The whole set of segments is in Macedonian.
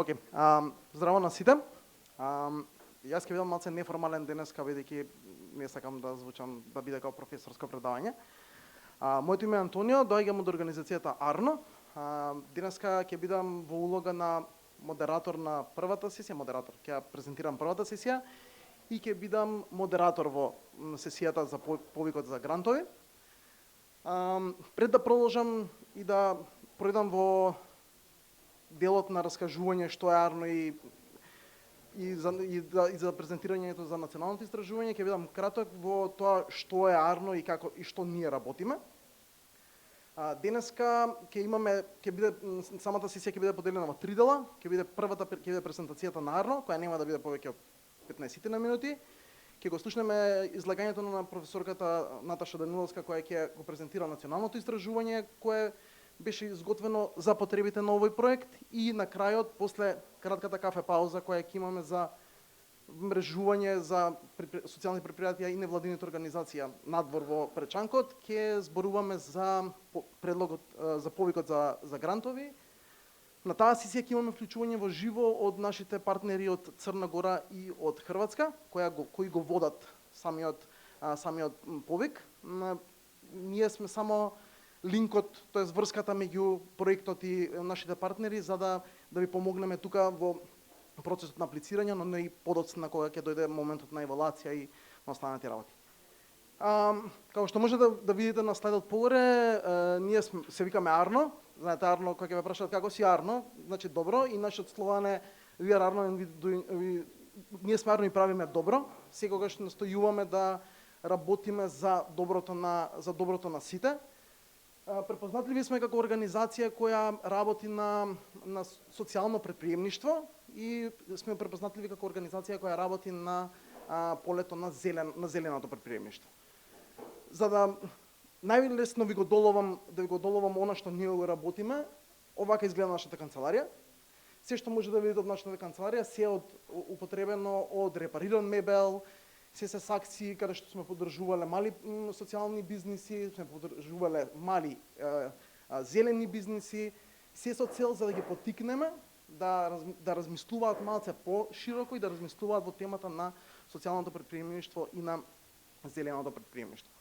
Океј, здраво на сите. Јас ќе бидам малце неформален денеска, бидејќи не сакам да звучам да биде како професорско предавање. Моето име е Антонио, доаѓам од организацијата Арно. Денеска ќе бидам во улога на модератор на првата сесија, ќе ја презентирам првата сесија и ќе бидам модератор во сесијата за повикот за грантови. Пред да продолжам и да пројдам во делот на раскажување што е Арно и за презентирањето за националното истражување, ќе бидам краток во тоа што е Арно и како и што ние работиме. Денеска самата сесија ќе биде поделена во 3 дела. Ќе биде презентацијата на Арно, која нема да биде повеќе од 15 на минути. Ќе го слушнеме излагањето на професорката Наташа Даниловска, која ќе го презентира националното истражување кое беше изготвено за потребите на овој проект, и на крајот, после кратката кафе пауза која ќе имаме за мрежување за социјални предпријатија и невладините организации надвор во Пречанкот, ќе зборуваме за предлогот за повикот за грантови. На таа сесија ќе имаме вклучување во живо од нашите партнери од Црна Гора и од Хрватска, кои го водат самиот повик. Ние сме само линкот, тоест врската меѓу проектот и нашите партнери, за да ви помогнеме тука во процесот на аплицирање, но и подоцна кога ќе дојде моментот на евалуација и на останати работи. Како што може да видите на слайдот погоре, ние се викаме Арно. Знаете Арно, кога ќе ве прашаат како си Арно, значи добро, и нашиот слоган е We are Arno and ние сме Арно и правиме добро. Секогаш настојуваме да работиме за доброто на сите. Препознатливи сме како организација која работи на социјално предприемништво и сме препознатливи како организација која работи на полето на зеленото предприемништво. За да најлесно ви го доловам она што ние го работиме, овака изгледа нашата канцеларија. Се што може да видите од нашата канцеларија се употребено од репариран мебел, се акции каде што сме поддржувале мали социјални бизниси, сме поддржувале мали зелени бизниси, се со цел за да ги поттикнеме да размислуваат малце по-широко и да размислуваат во темата на социјалното предприемништво и на зеленото предприемништво.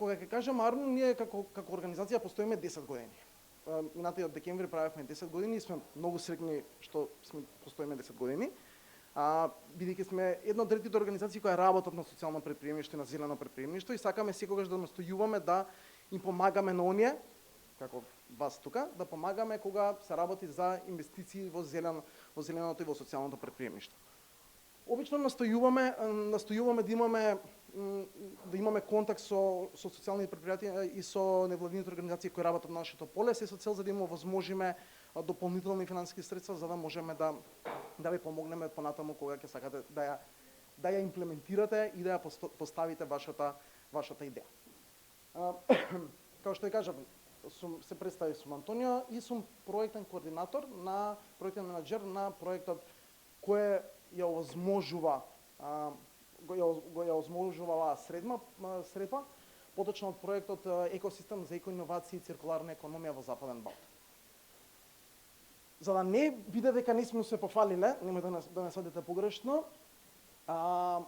Кога ќе кажам Арно, ние како организација постоиме 10 години. Минатиот декември правевме 10 години и сме многу среќни што постоиме 10 години. Бидејќи сме една од ретките организации која работат на социјално предприемништво и на зелено предприемништво и сакаме секогаш да настојуваме да им помагаме на оние, како вас тука, да помагаме кога се работи за инвестиции во зеленото и во социјалното предприемништво. Обично настојуваме да имаме контакт со социјални предпријатија и со невладините организации кои работат на нашето поле, се со цел за да им овозможиме дополнителни финансиски средства за да можеме да ви помогнеме понатаму кога ќе сакате да ја имплементирате и да ја поставите вашата идеја. Како што ви кажав, се представив, сум Антонио и сум проектен координатор проектен менаџер на проектот кој ја овозможува оваа средба, поточно од проектот Екосистем за екоиновации и циркуларна економија во Западен Балтик. За да не биде дека не сме се пофалиле, немојте да не сватите погрешно,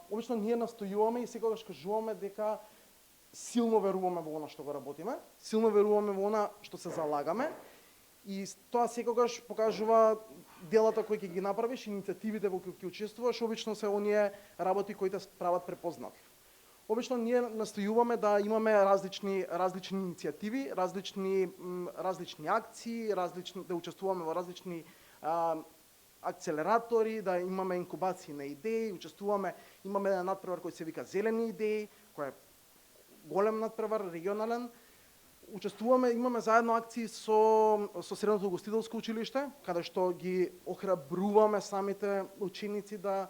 обично ние настојуваме и секогаш кажуваме дека силно веруваме во она што го работиме, силно веруваме во она што се залагаме и тоа секогаш покажува делата кои ќе ги направиш, иницијативите во кои ќе учествуваш, обично се оние работи кои те прават препознат. Обично ние настојуваме да имаме различни иницијативи, различни акции, да учествуваме во различни акцелератори, да имаме инкубации на идеи, имаме еден надпревар кој се вика Зелени идеи, кој е голем надпревар, регионален. Имаме заедно акции со Средното угостителско училиште, каде што ги охрабруваме самите ученици да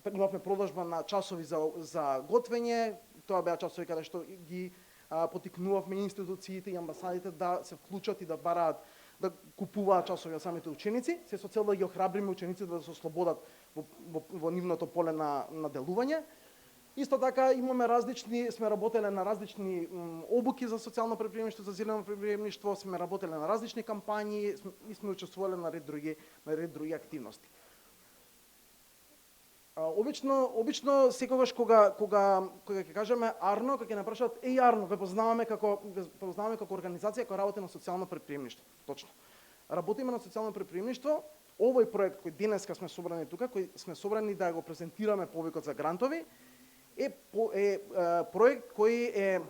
имавме продажба на часови за готвење. Тоа беа часови каде што ги поттикнувавме институциите и амбасадите да се вклучат и да бараат да купуваат часови од самите ученици, се со цел да ги охрабриме учениците да се ослободат во нивното поле на делување. Исто така имаме сме работеле на различни обуки за социјално предприемништво, за зелено предприемништво, сме работеле на различни кампањи и сме учествувале на ред други активности. Обично секогаш кога ќе кажеме Арно, кога ќе напрашат Арно, ве познаваме како организација која работи на социјално предприемништво. Точно. Работиме на социјално предприемништво. Овој проект кој денеска сме собрани тука, кој сме собрани да го презентираме повикот за грантови, е проект кој е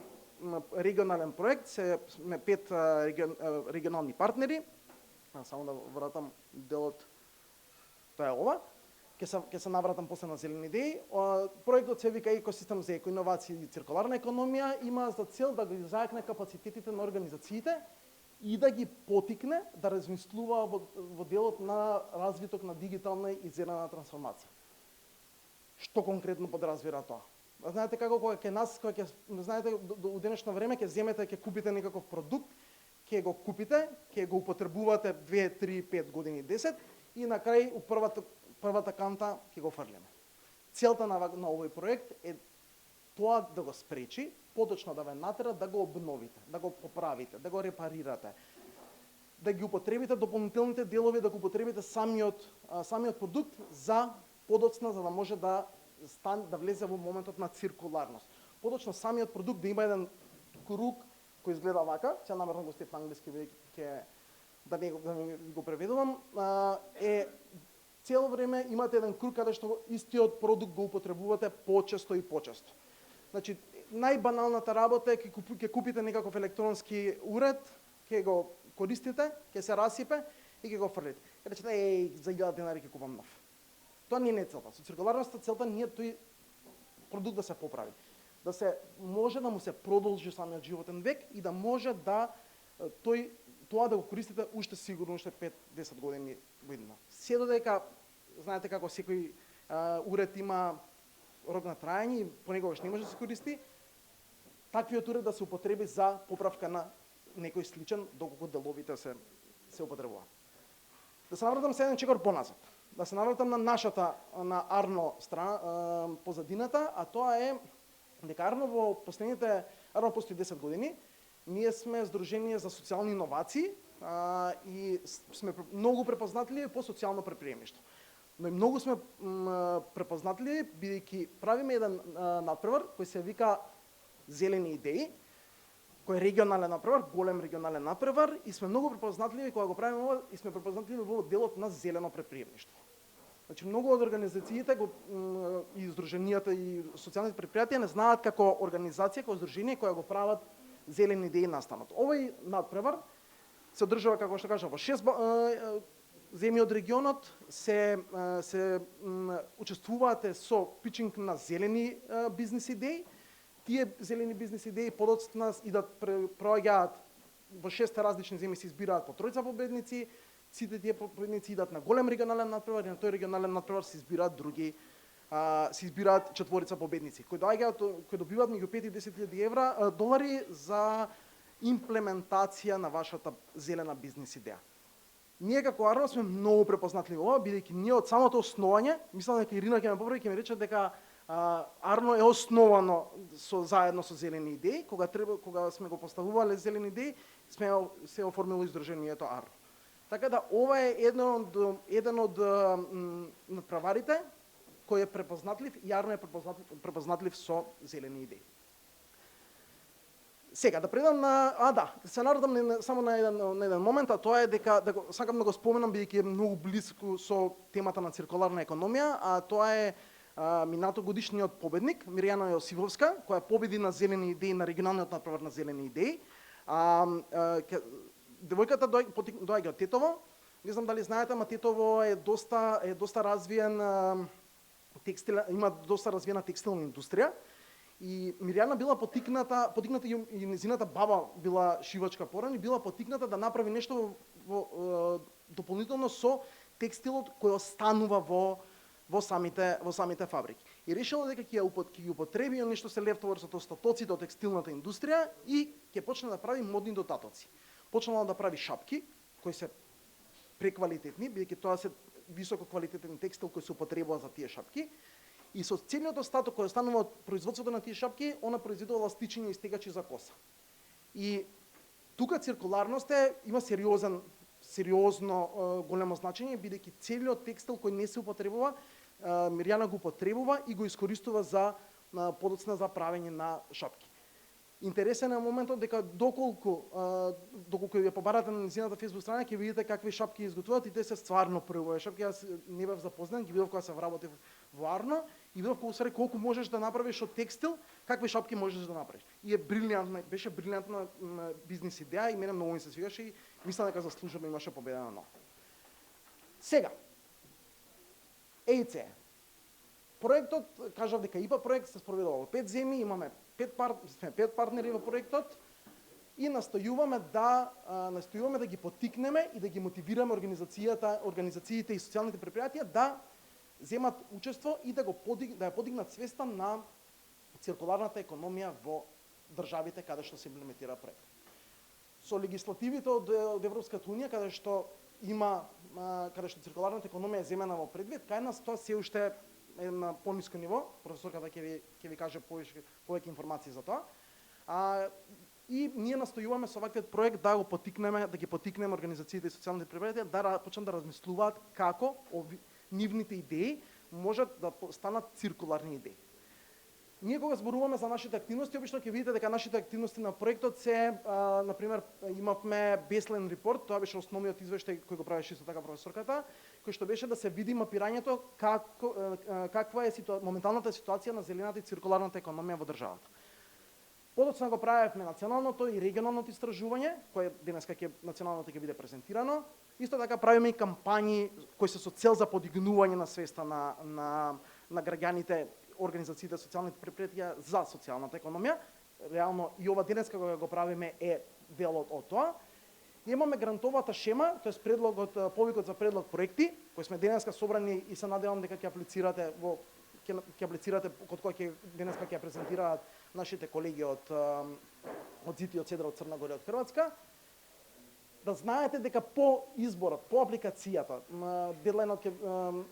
регионален проект, сме 5 регионални партнери. Само да вратам делот, тоа е ова. Ќе се навратам после на зелени идеи. Проектот се вика Екосистем за екоиновации и циркуларна економија, има за цел да ги зајакне капацитетите на организациите и да ги потикне да размислува во делот на развиток на дигитална и зелена трансформација. Што конкретно подразбира тоа? Знаете како знаете до денешно време ќе земете, ќе купите некаков продукт, ќе го купите, ќе го употребувате 2, 3, 5 години, 10 и на крај у првата канта ќе го фрлиме. Целта на овој проект е тоа да го спречи, поточно да ве натера да го обновите, да го поправите, да го репарирате, да ги употребите дополнителните делови, да го употребите самиот продукт за подоцна, за да може да влезе во моментот на циркуларност. Подочно самиот продукт да има еден круг кој изгледа вака, сега намерно го степ на англиски, да не го преведувам, цело време имате еден круг каде што истиот продукт го употребувате почесто и почесто. Значи, најбаналната работа е ќе купите некаков електронски уред, ќе го користите, ќе се расипе и ќе го фрлите. Ќе речете, за 1000 денари ќе купам нов. Тоа не е целта. Со циркуларноста целта не е тој продукт да се поправи. Да се може да му се продолжи самиот животен век и да може да тоа да го користите уште сигурно 5-10 години видно. Се додека знаете како секој уред има рок на траење и понекогаш не може да се користи, таквиот уред да се употреби за поправка на некој сличен доколку деловите се употребуваат. Да се навратам еден чекор поназад. Да се навратам на нашата, на Арно страна, позадината, а тоа е дека Арно постои 10 години, ние сме Сдружение за социјални иновации и сме многу препознатливи по социјално предприемништво. Но и многу сме препознатливи бидејќи правиме еден надпревар кој се вика Зелени идеи, кој е регионален надпревар, голем регионален надпревар и сме многу препознатливи кога го правиме ова и сме препознатливи во делот на зелено предприемништво. Значи многу од организациите и здруженијата и социјалните предпријатија не знаат како организација, како здружение која го прават зелени идеи настанот. Овој надпревар се одржава, како што кажа, во 6 земји од регионот, се учествувате со пичинг на зелени бизнис идеи. Тие зелени бизнис идеи подоцна идат проаѓаат во 6 различни земји, се избираат по 3 победници. Сите тие победници идат на голем регионален надпревар и на тој регионален надпревар се избираат 4 победници кои добиваат меѓу 5 и 10.000 долари за имплементација на вашата зелена бизнис идеја. Ние како Арно сме многу препознатливи ова, бидејќи ние од самото основање, мислам дека Ирина ќе ме поправи, ќе ми рече дека Арно е основано заедно со зелени идеи, кога сме го поставувале зелени идеи, сме се оформило издружението Арно. Така да ова е еден од надпреварите кој е препознатлив и Арно е препознатлив со зелени идеи. Сега да предам се навратам само на еден момент, а тоа е дека сакам да го споменам бидејќи е многу блиску со темата на циркуларна економија, а тоа е минатогодишниот победник Мирјана Јосифовска, која победи на зелени идеи на регионалниот надпревар на зелени идеи. Девојката доаѓа од Тетово. Не знам дали знаете, ама Тетово е доста развиен има доста развиена текстилна индустрија. И Мирјана била потикната и незината баба била шивачка порано и била потикната да направи нешто дополнително со текстилот кој останува во самите фабрики. И решила дека ќе ги употреби нешто се лефтовар со остатоците од текстилната индустрија и ќе почне да прави модни дотатоци. Почнала да прави шапки кои се преквалитетни, бидејќи тоа се високо квалитетен текстил кој се употребува за тие шапки. И со целиот остаток кој останува од производството на тие шапки, она произведува еластични и стегачи за коса. И тука циркуларноста има сериозно големо значење, бидејќи целиот текстил кој не се употребува, Мирјана го употребува и го искористува за подоцна за правење на шапки. Интересен е моментот дека доколку ја побарате на низината фејсбук страна, ќе видите какви шапки изготвуваат и те се стварно првој шапки. Јас не бев запознат, ги видов кога се вработив во Арно и видов колку можеш да направиш од текстил, какви шапки можеш да направиш. И беше брилјантна бизнис идеја и мене многу ми се свигаше и мислам дека заслужено имаше победа на нов. Сега, ЕИЦ. Проектот, кажав дека ИПА проект се спроведува во 5 земји, имаме 5 партнери во проектот и настојуваме да ги поттикнеме и да ги мотивираме организациите и социјалните предпријатија да земат учество и да ја подигнат свеста на циркуларната економија во државите каде што се имплементира проектот. Со легислативите од Европската унија каде што циркуларната економија е земена во предвид, кај нас тоа се уште е на пониско ниво, професорката ќе ви каже повеќе информации за тоа. И ние настојуваме со ваквиот проект да ги поттикнеме организациите и социјалните предпријатија да почнат да размислуваат како нивните идеи можат да станат циркуларни идеи. Ние кога зборуваме за нашите активности, обично ќе видите дека нашите активности на проектот се, например, имавме беслен репорт, тоа беше основниот извештај кој го правеше исто така професорката, кој што беше да се види мапирањето каква е моменталната ситуација на зелената и циркуларната економија во државата. Подоцна го правевме националното и регионалното истражување, кое денеска националното ќе биде презентирано. Исто така правиме и кампањи кои се со цел за подигнување на свеста на граѓаните, организациите, социјалните предпријатија за социјалната економија. Реално и ова денеска кога го правиме е дел од тоа. Имаме грантовата шема, тоест повикот за предлог проекти, кои сме денеска собрани и се надевам дека ќе аплицирате код кој денеска ќе презентираат нашите колеги од ЗИТ и од СЕДРА од Црна Гора и од Хрватска. Да знаете дека по изборот, по апликацијата,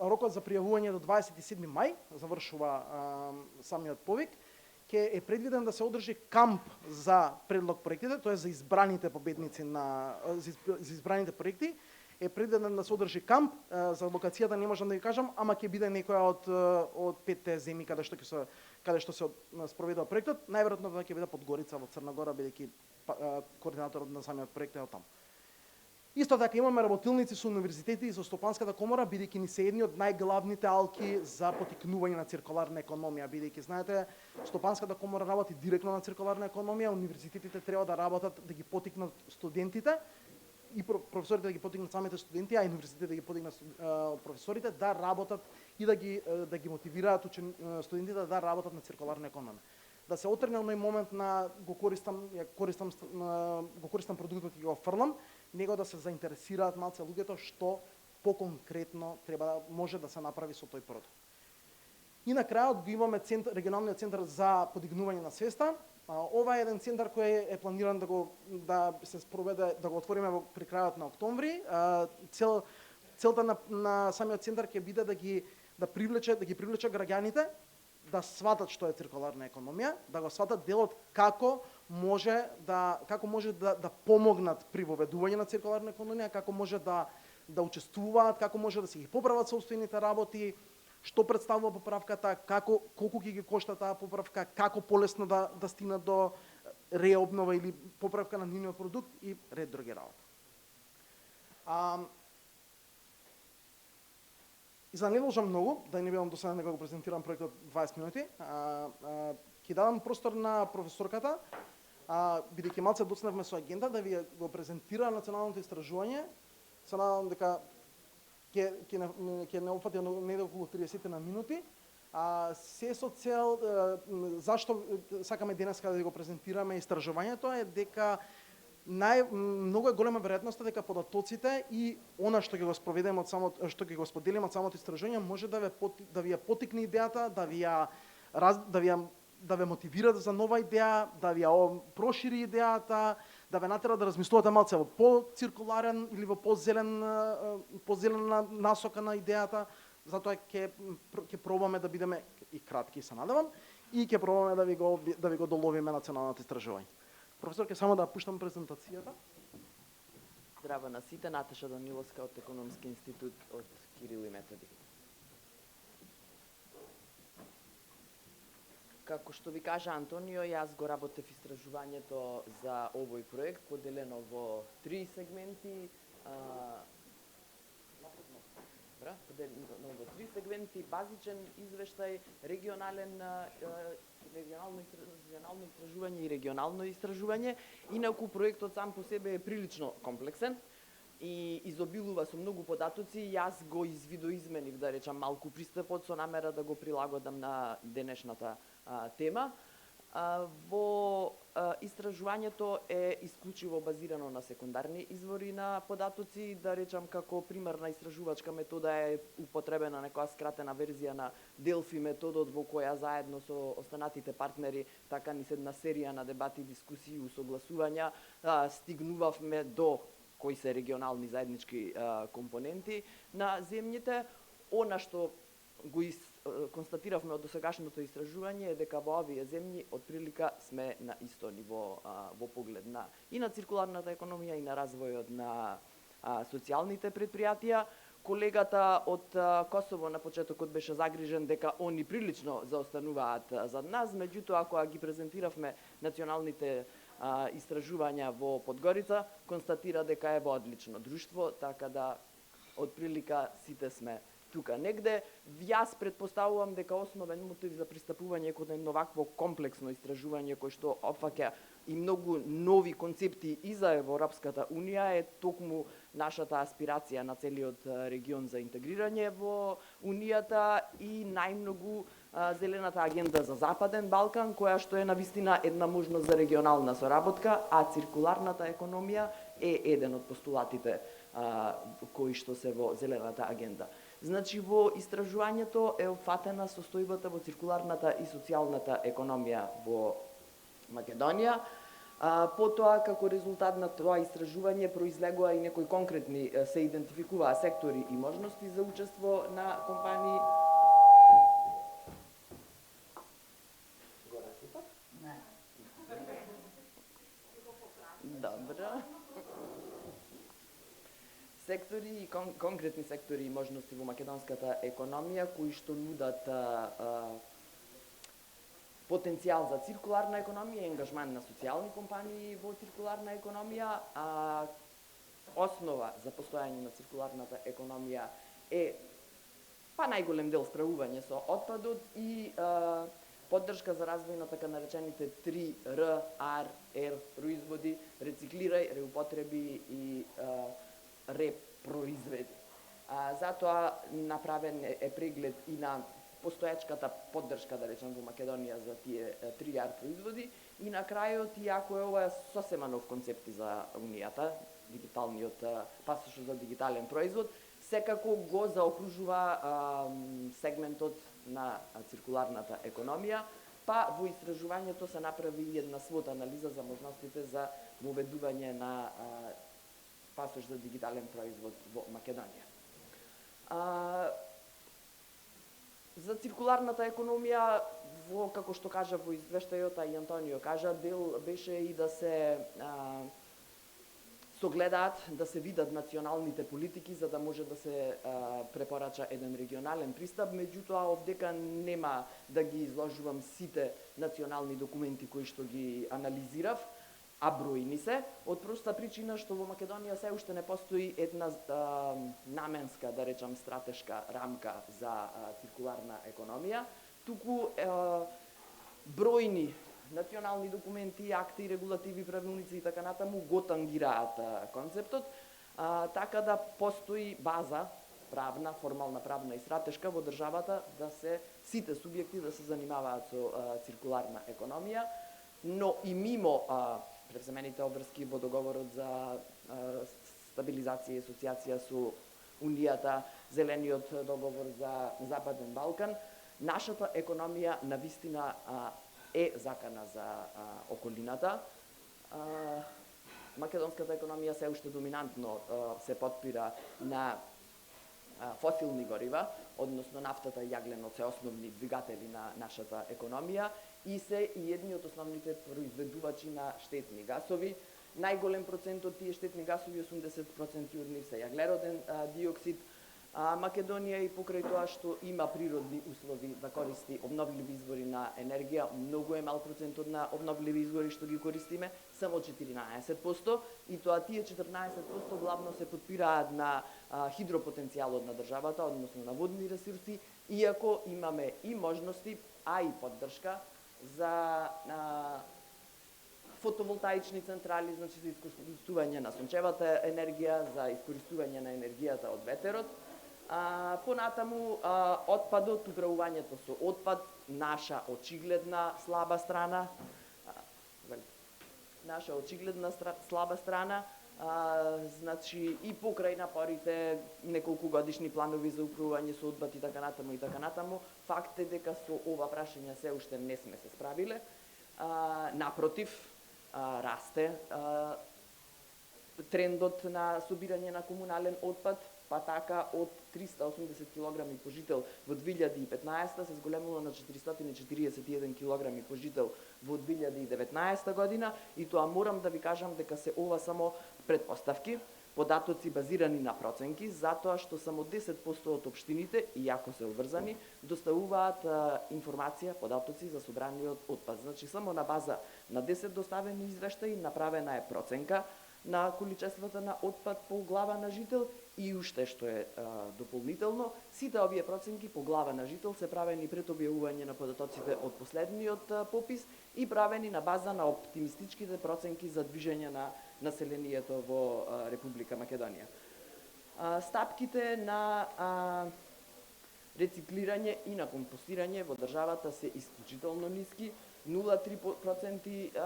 рокот за пријавување до 27 мај, завршува самиот повик, ќе е предвиден да се одржи камп за предлог проектите, тоа е за избраните победници за избраните проекти, е предвиден да се одржи камп, за локацијата не можам да ви кажам, ама ќе биде некоја од 5 земји каде што се спроведува проектот, најверојатно тоа ќе биде Подгорица во Црна Гора, бидејќи координаторот на самиот проект е од таму. Исто така имаме работилници со универзитети и со Стопанската комора, бидејќи ни се едни од најглавните алки за поттикнување на циркуларна економија, бидејќи знаете, Стопанската комора работи директно на циркуларна економија, универзитетите треба да работат да ги поттикнат студентите и професорите да ги поттикнат самите студенти, а универзитетите да ги поттикнат професорите да работат и да ги мотивираат студентите да работат на циркуларна економија. Да се отрне оној момент на го користам продуктот и го фрлам, него да се заинтересираат малце луѓето што поконкретно може да се направи со тој продукт. И на крајот го имаме регионалниот центар за подигнување на свеста. Ова е еден центар кој е планиран да се спроведе, да го отвориме при крајот на октомври. Целта на самиот центар ќе биде да ги привлече граѓаните да сватат што е циркуларна економија, да го сватат делот како може да помогнат при воведување на циркуларна економија, како може да учествуваат, како може да се ги поправат собствените работи, што представува поправката, колку ќе ги кошта таа поправка, како полесно да стигнат до реобнова или поправка на нивниот продукт и ред други работи. И за да не должам многу, да не бидам досаден дека го презентирам проектот 20 минути, ќе дадам простор на професорката, бидејќи малце доцневме со агенда да ви го презентира националното истражување. Се надам дека ќе не опфати негде околу 30 на минути. Се со цел, зашто сакаме денеска да го презентираме истражувањето е дека многу е голема веројатноста дека податоците и она што ќе го спроведеме што ќе го споделиме од самото истражување може да ви ја поттикне идејата, да ве мотивира за нова идеја, да ви ја прошири идејата, да ве натера да размислувате малце во по-циркуларен или во по-зелена насока на идејата, затоа ќе пробаме да бидеме и кратки, се надевам, и ќе пробаме да ви го доловиме националното истражување. Професор, ќе само да пуштам презентацијата. Здраво на сите, Наташа Даниловска од Економски институт од Кирил и Методи. Како што ви кажа Антонио, јас го работев истражувањето за овој проект, поделено во 3 сегменти. Поделено во 3 сегменти, базичен извештај, регионално истражување и регионално истражување. Инаку проектот сам по себе е прилично комплексен и изобилува со многу податоци. Јас го извидоизменив, да речам, малку пристапот со намера да го прилагодам на денешната тема. Во истражувањето е исклучиво базирано на секундарни извори на податоци, да речам како примерна истражувачка метода е употребена некоја скратена верзија на Делфи методот, во која заедно со останатите партнери, така ни една серија на дебати, дискусии, усогласувања, стигнувавме до кои се регионални заеднички компоненти на земјите. Она што го констатиравме од досегашното истражување е дека во овие земји отприлика сме на исто ниво во поглед на и на циркуларната економија и на развојот на социјалните предпријатија. Колегата од Косово на почетокот беше загрижен дека они прилично заостануваат зад нас, меѓутоа кога ги презентиравме националните истражувања во Подгорица, констатира дека е во одлично друштво, така да отприлика сите сме тука негде. Јас претпоставувам дека основен мотив за пристапување кон едно вакво комплексно истражување кој што опфаќа и многу нови концепти и за Европската Унија е токму нашата аспирација на целиот регион за интегрирање во Унијата и најмногу зелената агенда за Западен Балкан, која што е навистина една можност за регионална соработка, а циркуларната економија е еден од постулатите кои што се во зелената агенда. Значи, во истражувањето е опфатена состојбата во циркуларната и социјалната економија во Македонија. Потоа, како резултат на тоа истражување, произлегува и некои конкретни, се идентификуваа сектори и можности за учество на компании. Добро. Сектори и конкретни сектори и можности во македонската економија кои што нудат потенцијал за циркуларна економија и ангажман на социјални компании во циркуларна економија. Основа за постојање на циркуларната економија е најголем дел справување со отпадот и поддршка за развој на така наречените 3R, R, R производи, рециклирај, реупотреби и репроизведи. Затоа направен е преглед и на постоечката поддршка, да речем, во Македонија за тие 3R производи и на крајот, иако е ова сосема нов концепт за Унијата, дигиталниот пасош за дигитален производ, секако го заокружува сегментот на циркуларната економија, па во истражувањето се направи една свод анализа за можностите за воведување на пасош за дигитален производ во Македонија. За циркуларната економија, како што кажа во извештајот, и Антонио кажа, дел беше и да се согледаат, да се видат националните политики, за да може да се препорача еден регионален пристап, меѓутоа овдека нема да ги изложувам сите национални документи кои што ги анализирав, а бројни се, од проста причина што во Македонија се уште не постои една наменска, да речам, стратешка рамка за циркуларна економија, туку бројни национални документи, акти, регулативи, правилници и така натаму го тангираат концептот, така да постои база правна, формална правна и стратешка во државата да се сите субјекти да се занимаваат со циркуларна економија, но и мимо превземените обврски во договорот за стабилизација и асоциација со Унијата, зелениот договор за Западен Балкан, нашата економија навистина е закана за околината. Македонската економија се уште доминантно се потпира на фосилни горива, односно нафтата и јагленот се основни двигатели на нашата економија и се и едни од основните произведувачи на штетни гасови. Најголем процент од тие штетни гасови, 80% од нив се јаглероден диоксид. Македонија и покрај тоа што има природни услови да користи обновливи извори на енергија, многу е мал процентот на обновливи извори што ги користиме, само 14%, и тоа тие 14% главно се подпираат на хидропотенцијалот на државата, односно на водни ресурси, иако имаме и можности, а и поддршка за фотоволтаични централи, значи за искористување на сончевата енергија, за искористување на енергијата од ветерот. Понатаму, отпадот, управувањето со отпад, наша очигледна слаба страна, слаба страна, значи и покрај напорите, неколку годишни планови за управување со отпад и така натаму, факт е дека со ова прашање се уште не сме се справиле. Напротив, расте трендот на собирање на комунален отпад, па така од 380 кг по жител во 2015 се зголемува на 441 кг по жител во 2019 година, и тоа морам да ви кажам дека се ова само предпоставки, податоци базирани на проценки, затоа што само 10% од општините, иако се обврзани, доставуваат информација, податоци за собраниот отпад. Значи, само на база на 10 доставени извештаи направена е проценка на количествата на отпад по глава на жител, и уште што е дополнително, сите овие проценки по глава на жител се правени пред објавување на податоците од последниот попис и правени на база на оптимистичките проценки за движење на населението во Република Македонија. Стапките на рециклирање и на компостирање во државата се исклучително ниски, 0,3%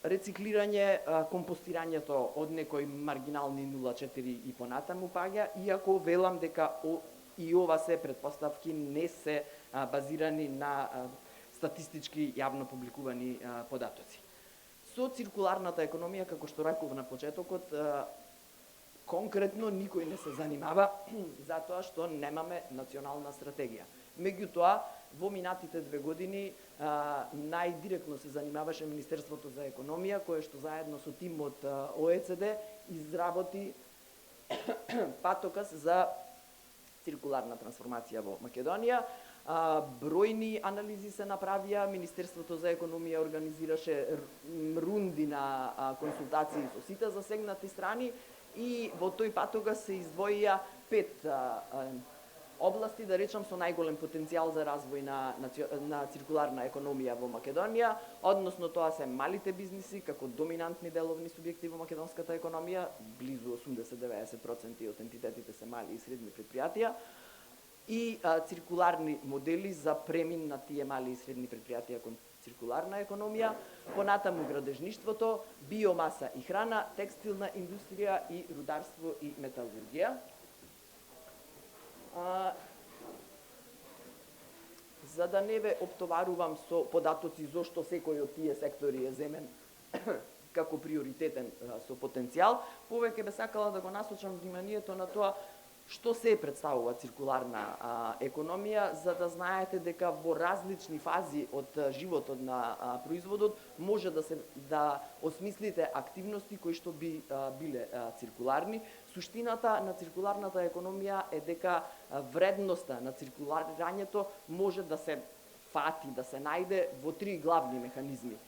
рециклирање, компостирањето од некои маргинални 0,4 и понатаму паѓа, иако велам дека и ова се предпоставки не се базирани на статистички јавно публикувани податоци. Со циркуларната економија, како што реков на почетокот, конкретно никој не се занимава, затоа што немаме национална стратегија. Меѓутоа, во минатите 2 години најдиректно се занимаваше Министерството за економија, кое што заедно со тим од ОЕЦД изработи патокас за циркуларна трансформација во Македонија. Бројни анализи се направија, Министерството за економија организираше рунди на консултации со сите засегнати страни, и во тој патокас се издвоија 5 области, да речам, со најголем потенцијал за развој на циркуларна економија во Македонија, односно тоа се малите бизниси како доминантни деловни субјекти во македонската економија, близу 80-90% од ентитетите се мали и средни предпријатија, и циркуларни модели за премин на тие мали и средни предпријатија кон циркуларна економија, понатаму градежништвото, биомаса и храна, текстилна индустрија и рударство и металургија. За да не ве оптоварувам со податоци зошто секој од тие сектори е земен како приоритетен со потенцијал, повеќе бе сакала да го насочам вниманието на тоа што се представува циркуларна економија, за да знаете дека во различни фази од животот на производот може да осмислите активности кои што би биле циркуларни. Суштината на циркуларната економија е дека вредноста на циркулирањето може да се фати, да се најде во 3 главни механизми.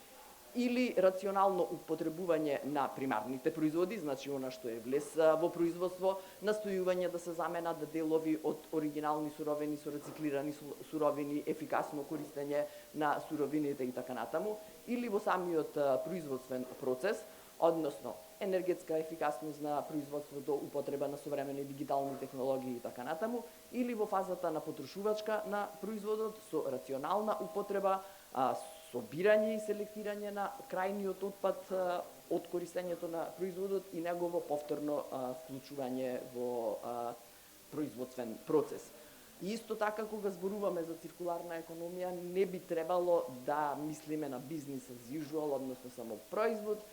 Или рационално употребување на примарните производи, значи она што е влез во производство, настојување да се заменат делови од оригинални суровини со рециклирани суровини, ефикасно користење на суровините и така натаму, или во самиот производствен процес, односно енергетска ефикасност на производството, употреба на современи дигитални технологии и така натаму, или во фазата на потрошувачка на производот со рационална употреба, собирање и селектирање на крајниот отпад од користењето на производот и негово повторно вклучување во производствен процес. И исто така, кога зборуваме за циркуларна економија, не би требало да мислиме на бизнес as usual, односно само производ,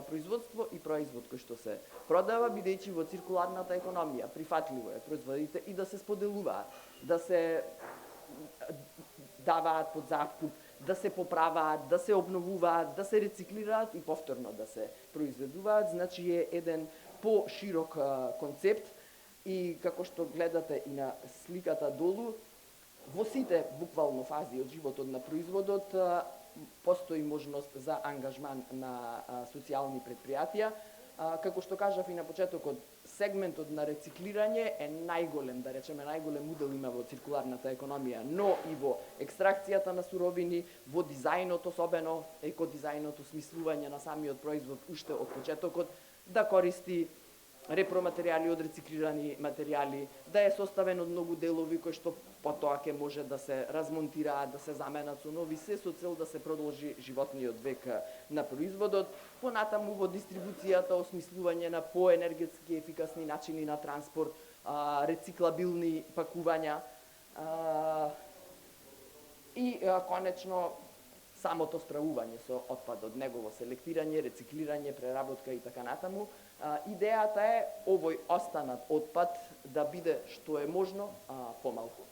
производство и производ кој што се продава, бидејќи во циркуларната економија прифатливо е производите и да се споделуваат, да се даваат под закуп, да се поправаат, да се обновуваат, да се рециклираат и повторно да се произведуваат, значи е еден поширок концепт и како што гледате и на сликата долу, во сите буквално фази од животот на производот постои можност за ангажман на социјални предпријатија. Како што кажав и на почетокот, сегментот на рециклирање е најголем, да речеме, најголем удел има во циркуларната економија, но и во екстракцијата на суровини, во дизајнот, особено екодизајнот, осмислување на самиот производ уште од почетокот, да користи repроматеријали од рециклирани материјали, да е составен од многу делови кои што потоа ќе може да се размонтираат, да се заменат со нови, се со цел да се продолжи животниот век на производот. Понатаму во дистрибуцијата, осмислување на поенергетски ефикасни начини на транспорт, рециклабилни пакувања и конечно самото справување со отпадот, негово селектирање, рециклирање, преработка и така натаму. Идејата е овој останат отпад да биде што е можно помалку.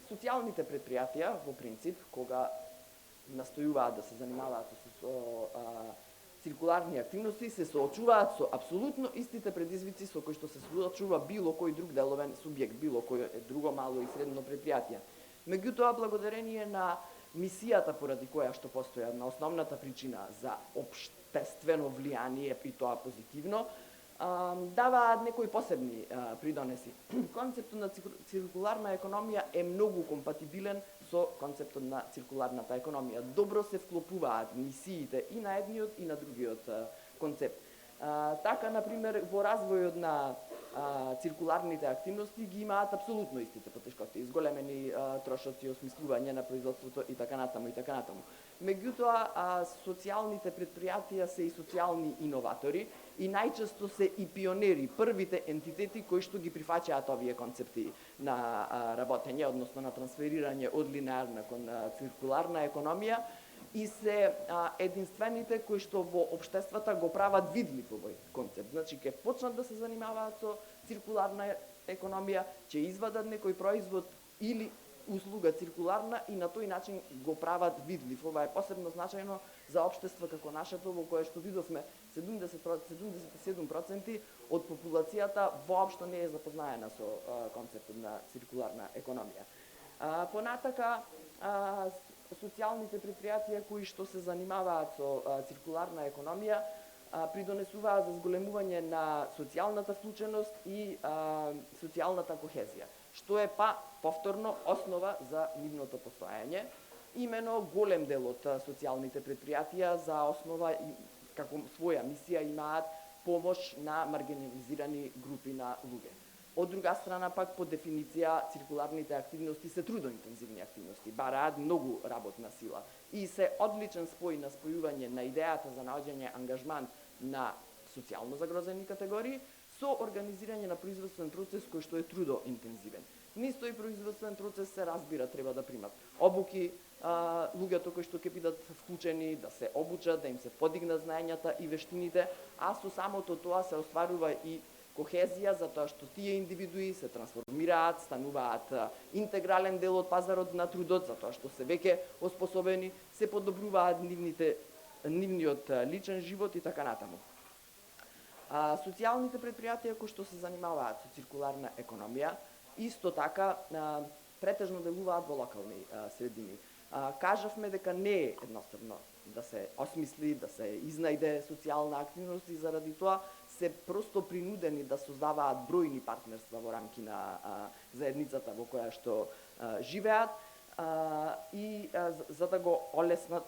Социјалните предпријатија, во принцип, кога настојуваат да се занимаваат со циркуларни активности, се соочуваат со апсолутно истите предизвици со кои што се соочува било кој друг деловен субјект, било кој друго мало и средно предпријатие. Меѓутоа, благодарение на мисијата поради која што постоја, на основната причина за општествено влијание и тоа позитивно, даваат некои посебни придонеси. Концептот на циркуларна економија е многу компатибилен со концептот на циркуларната економија. Добро се вклопуваат мисиите и на едниот и на другиот концепт. Така, например, во развојот на циркуларните активности ги имаат апсолутно истите потешкоти, изголемени трошоци, осмислување на производството и така натаму и така натаму. Меѓутоа, социјалните предпријатија се и социјални иноватори и најчесто се и пионери, првите ентитети кои што ги прифаќаат овие концепти на работење, односно на трансферирање од линеарна кон циркуларна економија, и се единствените кои што во општествата го прават видлив овој концепт. Значи, ќе почнат да се занимаваат со циркуларна економија, ќе извадат некој производ или услуга циркуларна и на тој начин го прават видлив. Ова е посебно значајно за општество како нашето, во кое што видовме 77% од популацијата воопшто не е запознаена со концептот на циркуларна економија. Понатака, социјалните предпријатија кои што се занимаваат со циркуларна економија придонесуваат за зголемување на социјалната вклученост и социјалната кохезија, што е повторно основа за нивното постоење. Имено голем дел од социјалните предпријатија за основа и како своја мисија имаат помош на маргинализирани групи на луѓе. Од друга страна пак, по дефиниција, циркуларните активности се трудоинтензивни активности, бараат многу работна сила и се одличен спој на спојување на идејата за наоѓање ангажман на социјално загрозени категории со организирање на производствен процес кој што е трудоинтензивен. Низ тој производствен процес се разбира треба да примат обуки, луѓето кои што ќе бидат вклучени да се обучат, да им се подигнат знаењата и вештините, а со самото тоа се остварува и кохезија, затоа што тие индивидуи се трансформираат, стануваат интегрален дел од пазарот на трудот, затоа што се веќе оспособени, се подобруваат нивниот личен живот и така натаму. Социјалните предпријатија кои што се занимаваат со циркуларна економија, исто така претежно делуваат во локални средини. Кажавме дека не е едноставно да се осмисли, да се изнајде социјална активност и заради тоа се просто принудени да создаваат бројни партнерства во рамки на заедницата во која што живеат и за да го олеснат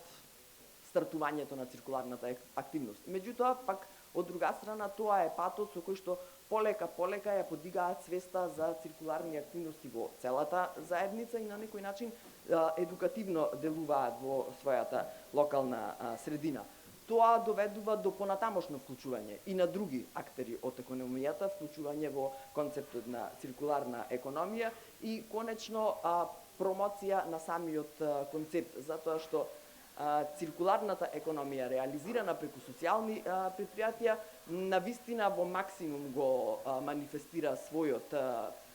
стартувањето на циркуларната активност. Меѓутоа, пак, од друга страна, тоа е патот со кој што полека ја подигаат свеста за циркуларни активности во целата заедница и на некој начин едукативно делуваат во својата локална средина. Тоа доведува до понатамошно вклучување и на други актери од економијата, вклучување во концептот на циркуларна економија и конечно промоција на самиот концепт, затоа што циркуларната економија реализирана преку социјални предпријатија навистина во максимум го манифестира својот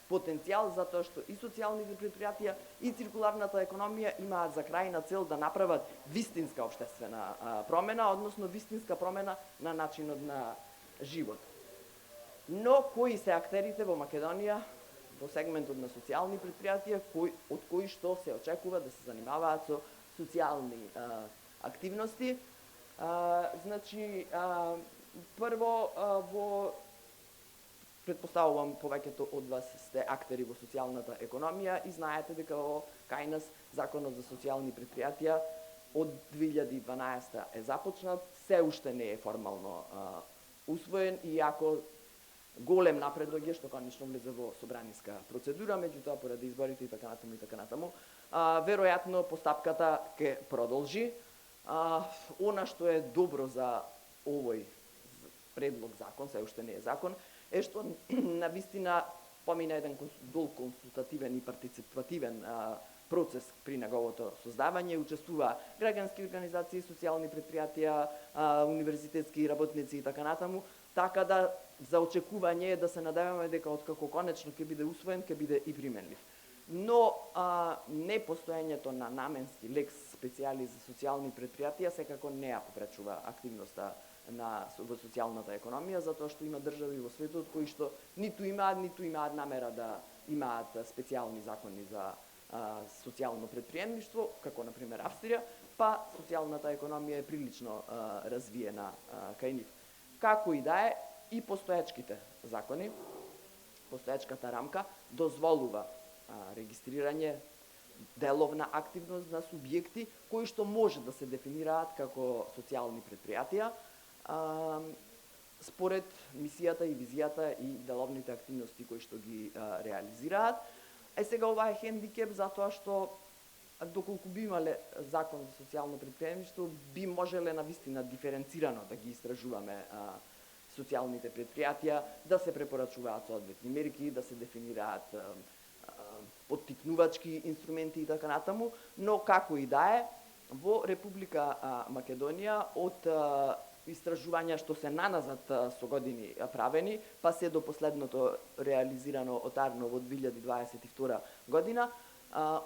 потенцијал, затоа што и социјалните предпријатија и циркуларната економија имаат за крајна цел да направат вистинска општествена промена, односно вистинска промена на начинот на живот. Но кои се актерите во Македонија во сегментот на социјални предпријатија, од кои што се очекува да се занимаваат со социјални активности? Значи, прво, предпоставувам повеќето од вас сте актери во социјалната економија и знаете дека кај нас Законот за социјални предпријатија од 2012 е започнат, се уште не е формално усвоен, иако голем напредок е што конечно влезе во собраниска процедура, меѓутоа поради изборите и така натаму, веројатно постапката ќе продолжи. Она што е добро за овој предлог закон, се уште не е закон, е што навистина помина еден долг консултативен и партиципативен процес при неговото создавање, учествува граѓански организации, социјални предпријатија, универзитетски работници и така натаму, така да за очекување е да се надеваме дека откако конечно ќе биде усвоен, ќе биде и применлив. Но непостоењето на наменски лекс специјали за социјални предпријатија секако не ја попречува активноста во социјалната економија, затоа што има држави во светот кои што ниту имаат намера да имаат специјални закони за социјално предприемништво, како на пример Австрија, па социјалната економија е прилично развиена кај нив. Како и да е, и постоечките закони, постоечката рамка дозволува регистрирање деловна активност на субјекти кои што може да се дефинираат како социјални предпријатија според мисијата и визијата и деловните активности кои што ги реализираат. Сега ова е хендикеп затоа што доколку би имале закон за социјално предприемништво, би можеле навистина диференцирано да ги истражуваме социјалните предпријатија, да се препорачуваат соодветни мерки, да се дефинираат поттикнувачки инструменти и така натаму, но како и да е, во Република Македонија од истражувања што се наназад со години правени, па се до последното реализирано од Арно во 2022 година,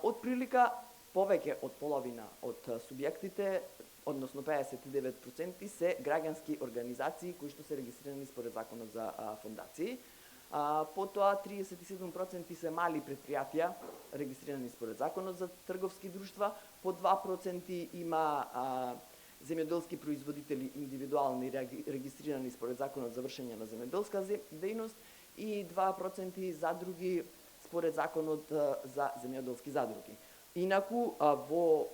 од прилика повеќе од половина од субјектите, односно 59% се граѓански организации кои што се регистрирани според Законот за фондации. Потоа 37% се мали предпријатија регистрирани според Законот за трговски друштва, по 2% има земјоделски производители индивидуални регистрирани според Законот за вршење на земјоделска дејност и 2% задруги според Законот за земјоделски задруги. Инаку во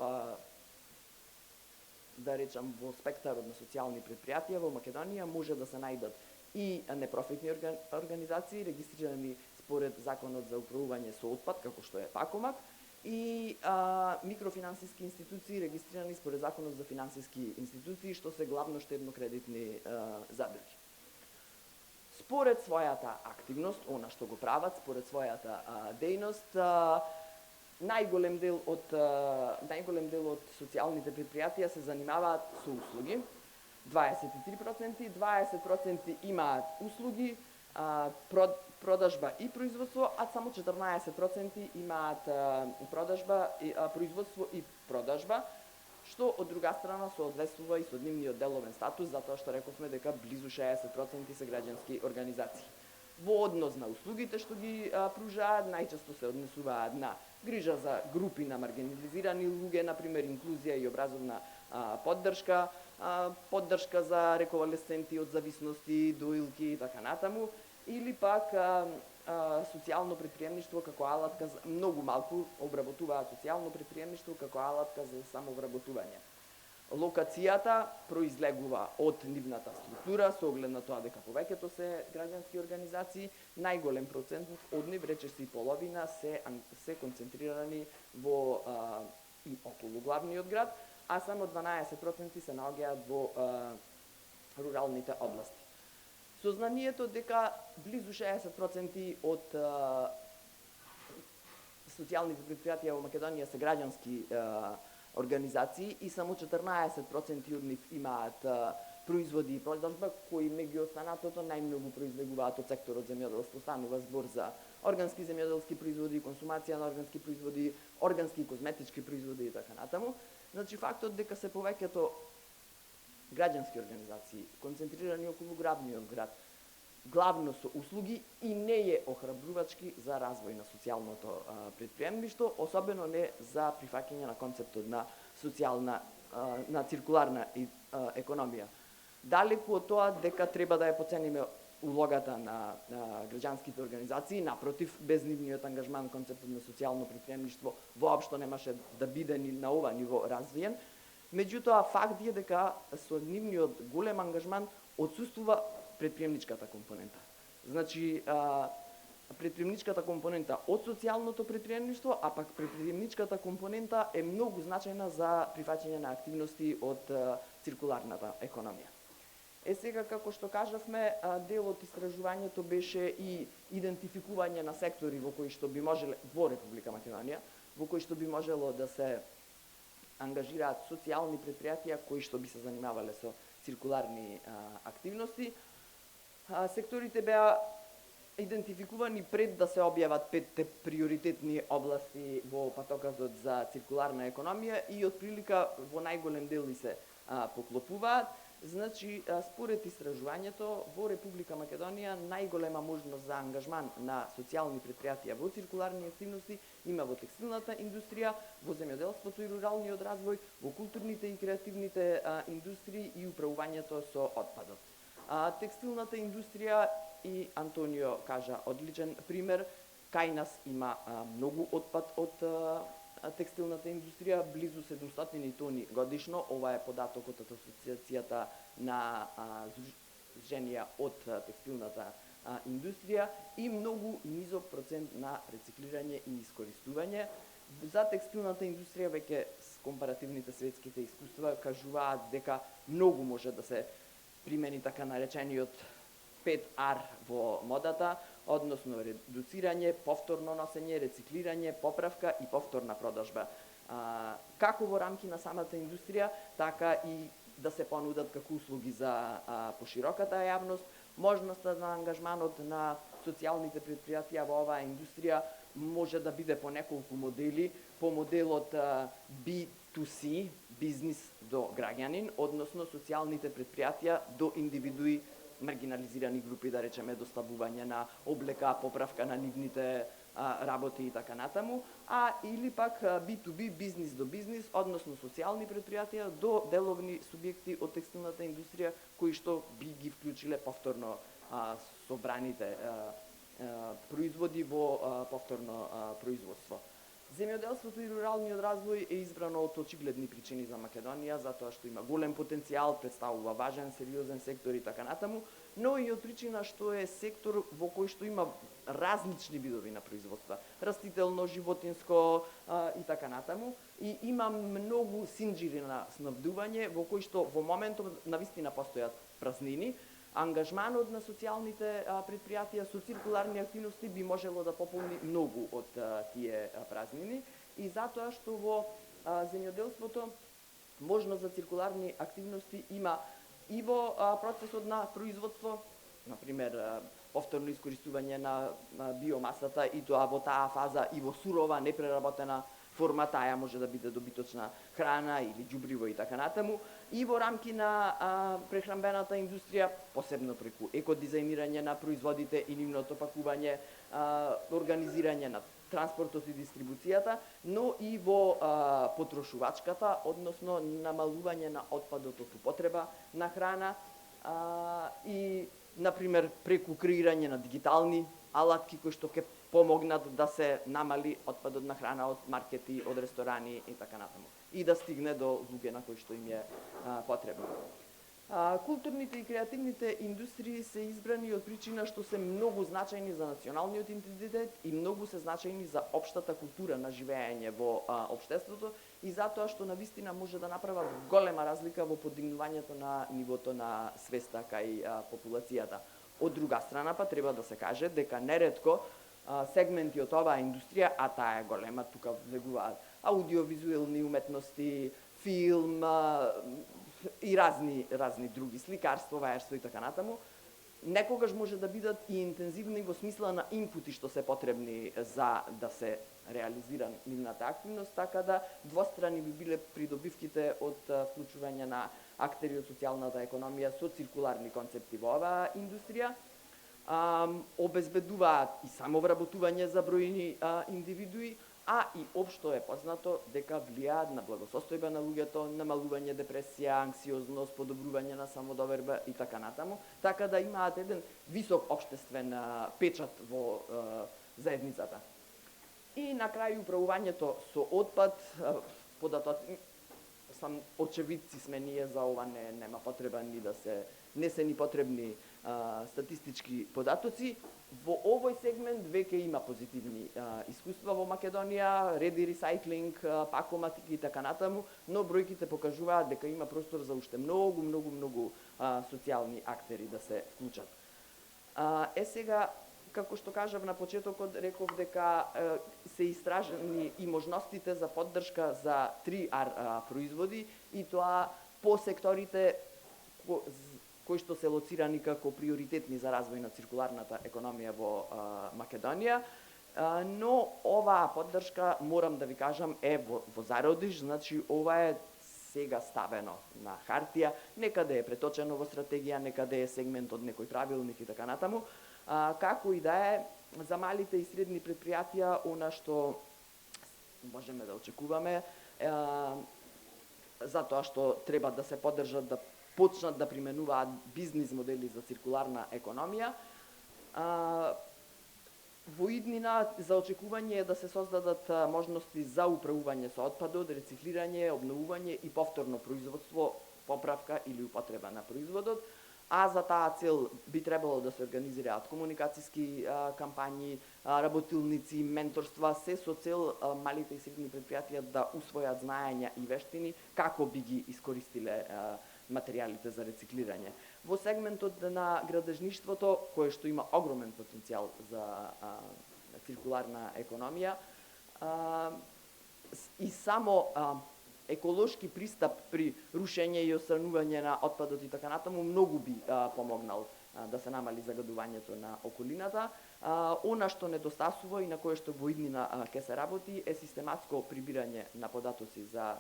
да речам во спектарот на социјални предпријатија во Македонија може да се најдат и непрофитни организации регистрирани според Законот за управување со отпад, како што е ПАКОМАК, и микрофинансиски институции регистрирани според Законот за финансиски институции, што се главно штедно-кредитни задруги. Според својата активност, она што го прават, според својата дејност, најголем дел од социјалните предпријатија се занимаваат со услуги, 23%, 20% имаат услуги, продажба и производство, а само 14% имаат производство и продажба, што од друга страна соодветствува и со нивниот деловен статус, затоа што рековме дека близу 60% се граѓански организации. Во однос на услугите што ги пружаат, најчесто се однесуваат на грижа за групи на маргинализирани луѓе, например инклузија и образовна поддршка, поддршка за рековалесценти од зависности, доилки и така натаму, или пак социјално предприемништво како алатка за многу малку обработуваат социјално предприемништво како алатка за самовработување. Локацијата произлегува од нивната структура, со оглед на тоа дека повеќето се граѓански организации, најголем процент од нив, речиси половина, се концентрирани во и околу главниот град, а само 12% се наоѓаат во руралните области. Сознанието дека близу 60% од социјалните предпријатија во Македонија се граѓански организации и само 14% од нив имаат производи и продажба, кои меѓу останатото најмногу произлегуваат од секторот земјоделство. Станува збор за органски земјоделски производи, консумација на органски производи, органски и козметички производи и така натаму. Значи, фактот дека се повеќето граѓански организации, концентрирани околу главниот град, главно со услуги и не е охрабрувачки за развој на социјалното предприемништво, особено не за прифаќање на концептот на социјална, на циркуларна економија. Далеку од тоа дека треба да ја поцениме улогата на граѓанските организации, напротив, без нивниот ангажман концептот на социјално предприемништво воопшто немаше да биде ни на ова ниво развиен. Меѓутоа, факт е дека со нивниот голем ангажман отсуствува предприемничката компонента. Значи, предприемничката компонента од социјалното предприемништво, а пак предприемничката компонента е многу значајна за прифаќање на активности од циркуларната економија. Сега, како што кажавме, дел од истражувањето беше и идентификување на сектори во кои што би можеле во Република Македонија, во кои што би можело да се ангажираат социјални предпријатија кои што би се занимавале со циркуларни активности. Секторите беа идентификувани пред да се објават 5 приоритетни области во патокатот за циркуларна економија и од прилика во најголем дел и се поклопуваат. Значи, според истражувањето, во Република Македонија најголема можност за ангажман на социјални предпријатија во циркуларни активности има во текстилната индустрија, во земјоделството и руралниот развој, во културните и креативните индустрии и управувањето со отпадот. Текстилната индустрија, и Антонио кажа одличен пример, кај нас има многу отпад од текстилната индустрија, близу 700 тони годишно. Ова е податокот од Асоциацијата на Сдруженија од текстилната индустрија и многу низок процент на рециклирање и искористување. За текстилната индустрија веќе компаративните светските искуства кажуваат дека многу може да се примени така наречениот 5R во модата, односно редуцирање, повторно носење, рециклирање, поправка и повторна продажба. Како во рамки на самата индустрија, така и да се понудат како услуги за пошироката јавност. Можноста на ангажманот на социјалните предпријатија во оваа индустрија може да биде по неколку модели, по моделот B2C, бизнис до граѓанин, односно социјалните предпријатија до индивидуи, маргинализирани групи, да речеме, доставување на облека, поправка на нивните работи и така натаму, или пак B2B, бизнис до бизнис, односно социјални предпријатија до деловни субјекти од текстилната индустрија, кои што би ги вклучиле повторно собраните производи во повторно производство. Земјоделството и руралниот развој е избрано од очигледни причини за Македонија, затоа што има голем потенцијал, представува важен, сериозен сектор и така натаму, но и од причина што е сектор во кој што има различни видови на производства, растително, животинско и така натаму, и има многу синџири на снабдување во кои што во моментот навистина постојат празнини. Ангажманот на социјалните предпријатија со циркуларни активности би можело да пополни многу од тие празнини и затоа што во земјоделството можност за циркуларни активности има и во процесот на производство, например повторно искористување на биомасата и тоа во таа фаза и во сурова непреработена форма, таа може да биде добиточна храна или џубриво и така натаму, и во рамки на прехранбената индустрија, посебно преку екодизајнирање на производите и нивното пакување, организирање на транспортот и дистрибуцијата, но и во потрошувачката, односно намалување на отпадот од употреба на храна и, например, преку креирање на дигитални алатки кои што ќе помогнат да се намали отпадот на храна од маркети, од ресторани и така натаму, и да стигне до луѓе на кои што им е потребно. Културните и креативните индустрии се избрани од причина што се многу значајни за националниот идентитет и многу се значајни за општата култура на живеење во општеството и затоа што навистина може да направа голема разлика во подигнувањето на нивото на свеста кај популацијата. Од друга страна па треба да се каже дека неретко сегменти од оваа индустрија, а таа е голема, тука влегуваат аудиовизуелни уметности, филм и разни други, сликарство, вајарство и така натаму. Некогаш може да бидат и интензивни во смисла на инпути што се потребни за да се реализира нивната активност, така да двострани би биле придобивките од вклучување на актери од социјалната економија со циркуларни концепти во оваа индустрија. Обезбедуваат и самовработување за бројни индивидуи, а и општо е познато дека влијаат на благосостојба на луѓето, намалување депресија, анксиозност, подобрување на самодоверба и така натаму, така да имаат еден висок општествен печат во заедницата. И на крај управувањето со отпад, сам очевидци сме ние за ова, нема потреба ни да се, не се ни потребни статистички податоци. Во овој сегмент веќе има позитивни искуства во Македонија, реди ресайклинг, пакоматики и така натаму, но бројките покажуваат дека има простор за уште многу социјални актери да се вклучат. Сега, како што кажав на почетокот, реков дека се истражени и можностите за поддршка за 3R производи, и тоа по секторите кои што се лоцирани како приоритетни за развој на циркуларната економија во Македонија, но оваа поддршка, морам да ви кажам, е во зародиш, значи ова е сега ставено на хартија, некаде е преточено во стратегија, некаде е сегмент од некој правилник и така натаму. Како и да е, за малите и средни предпријатија, она што можеме да очекуваме, затоа што треба да се поддржат, да почнат да применуваат бизнис модели за циркуларна економија. Во иднина за очекување е да се создадат можности за управување со отпадот, рециклирање, обновување и повторно производство, поправка или употреба на производот, а за таа цел би требало да се организираат комуникациски кампањи, работилници, менторства, се со цел малите и средни предпријатија да усвојат знаења и вештини како би ги искористиле материјалите за рециклирање. Во сегментот на градежништвото, кое што има огромен потенцијал за циркуларна економија, и само еколошки пристап при рушење и отстранување на отпадот и така натаму многу би помогнал да се намали загадувањето на околината. Она што недостасува и на кое што во иднина ќе се работи е систематско прибирање на податоци за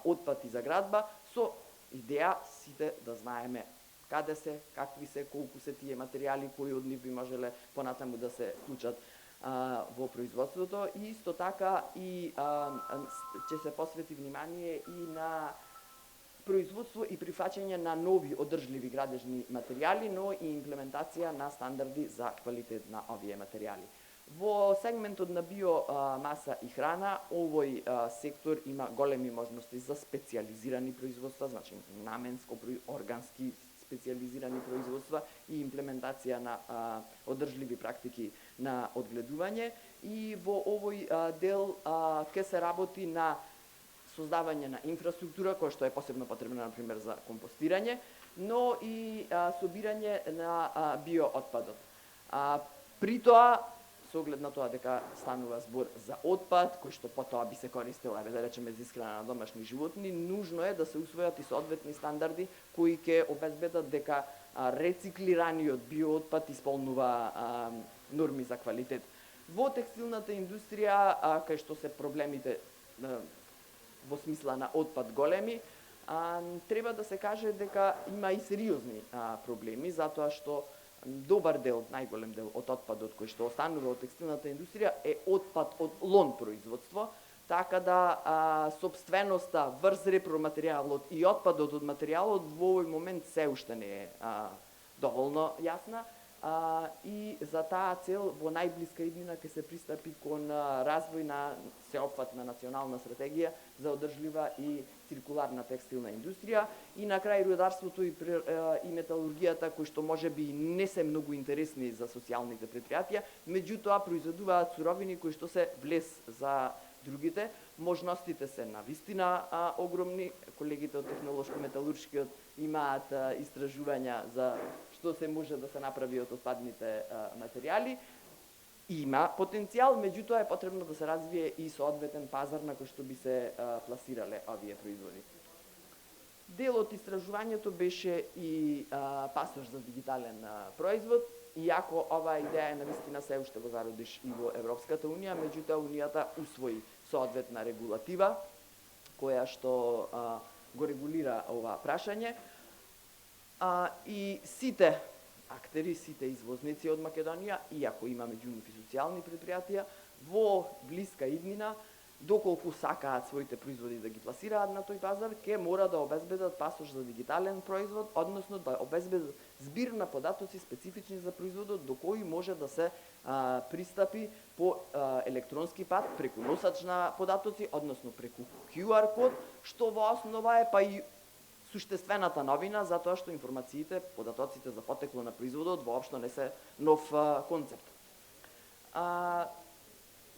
отпад и за градба, со идеја сите да знаеме каде се, какви се, колку се тие материјали, кои од нив би можеле понатаму да се вклучат во производството, и исто така и ќе се посвети внимание и на производство и прифаќање на нови одржливи градежни материјали, но и имплементација на стандарди за квалитет на овие материјали. Во сегментот на биомаса и храна, овој сектор има големи можности за специјализирани производства, значи наменско, органски специјализирани производства и имплементација на одржливи практики на одгледување, и во овој дел ќе се работи на создавање на инфраструктура, која што е посебно потребна, например, за компостирање, но и собирање на биоотпадот. При тоа, со оглед на тоа дека станува збор за отпад, кој што потоа би се користел, да речеме, за исхрана на домашни животни, нужно е да се усвојат и соодветни стандарди кои ќе обезбедат дека рециклираниот биоотпад исполнува норми за квалитет. Во текстилната индустрија, кај што се проблемите во смисла на отпад големи, треба да се каже дека има и сериозни проблеми, затоа што добар дел, најголем дел од отпадот кој што останува од текстилната индустрија е отпад од лон производство, така да сопственоста врз репроматеријалот и отпадот од материјалот во овој момент се уште не е доволно јасна, и за таа цел во најблиска иднина ќе се пристапи кон развој на сеопфатна национална стратегија за одржлива и циркуларна текстилна индустрија, и на крај рударството и металургијата, кои што можеби не се многу интересни за социјалните предпријатија, меѓутоа произведуваат суровини кои што се влез за другите. Можностите се навистина огромни. Колегите од технолошко-металуршкиот имаат истражувања за што се може да се направи од отпадните материјали. има потенцијал, меѓутоа е потребно да се развие и соодветен пазар на кој што би се пласирале овие производи. Дел од истражувањето беше и пасош за дигитален производ, иако оваа идеја навистина се уште во зародиш и во Европската Унија, меѓутоа Унијата усвои соодветна регулатива која што го регулира ова прашање. И сите актери, сите извозници од Македонија, иако има меѓу нив и социјални предпријатија, во блиска иднина, доколку сакаат своите производи да ги пласираат на тој пазар, ќе мора да обезбедат пасош за дигитален производ, односно да обезбедат збир на податоци специфични за производот, до кои може да се пристапи по електронски пат, преку носач на податоци, односно преку QR код, што во основа е па и суштествената новина, затоа што информациите, податоците за потекло на производот воопшто не се нов концепт.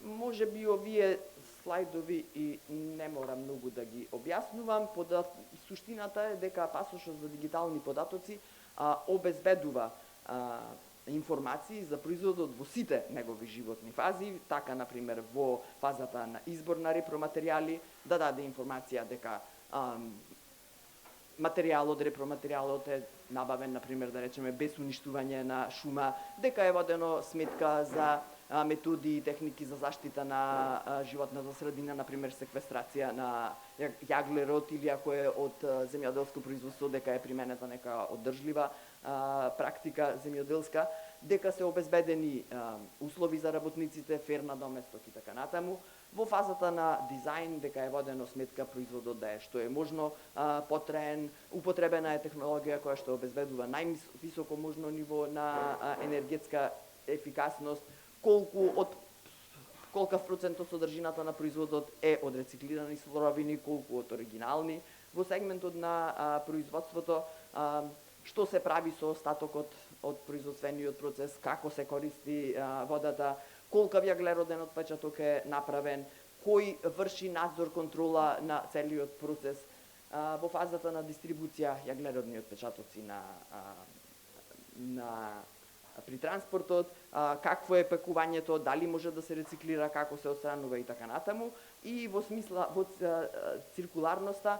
Може би овие слайдови и не мора многу да ги објаснувам, суштината е дека пасошот за дигитални податоци обезбедува информации за производот во сите негови животни фази, така например во фазата на избор на репроматеријали, да даде информација дека репроматеријалот е набавен, например, да речеме, без уништување на шума, дека е водено сметка за методи и техники за заштита на животната средина, например, секвестрација на јаглерот или ако е од земјоделско производство, дека е применета нека одржлива практика земјоделска, дека се обезбедени услови за работниците, ферна доместок и така натаму. Во фазата на дизајн, дека е водено сметка производот да е што е можно потраен, употребена е технологија која што обезбедува највисоко можно ниво на енергетска ефикасност, колкав процент од содржината на производот е од рециклирани суровини, колку од оригинални. Во сегментот на производството, што се прави со остатокот од производствениот процес, како се користи водата, колкав јаглероден отпечаток е направен, кој врши надзор, контрола на целиот процес. Во фазата на дистрибуција јаглеродни отпечатоци при транспортот, какво е пакувањето, дали може да се рециклира, како се отстранува и така натаму. И во циркуларноста,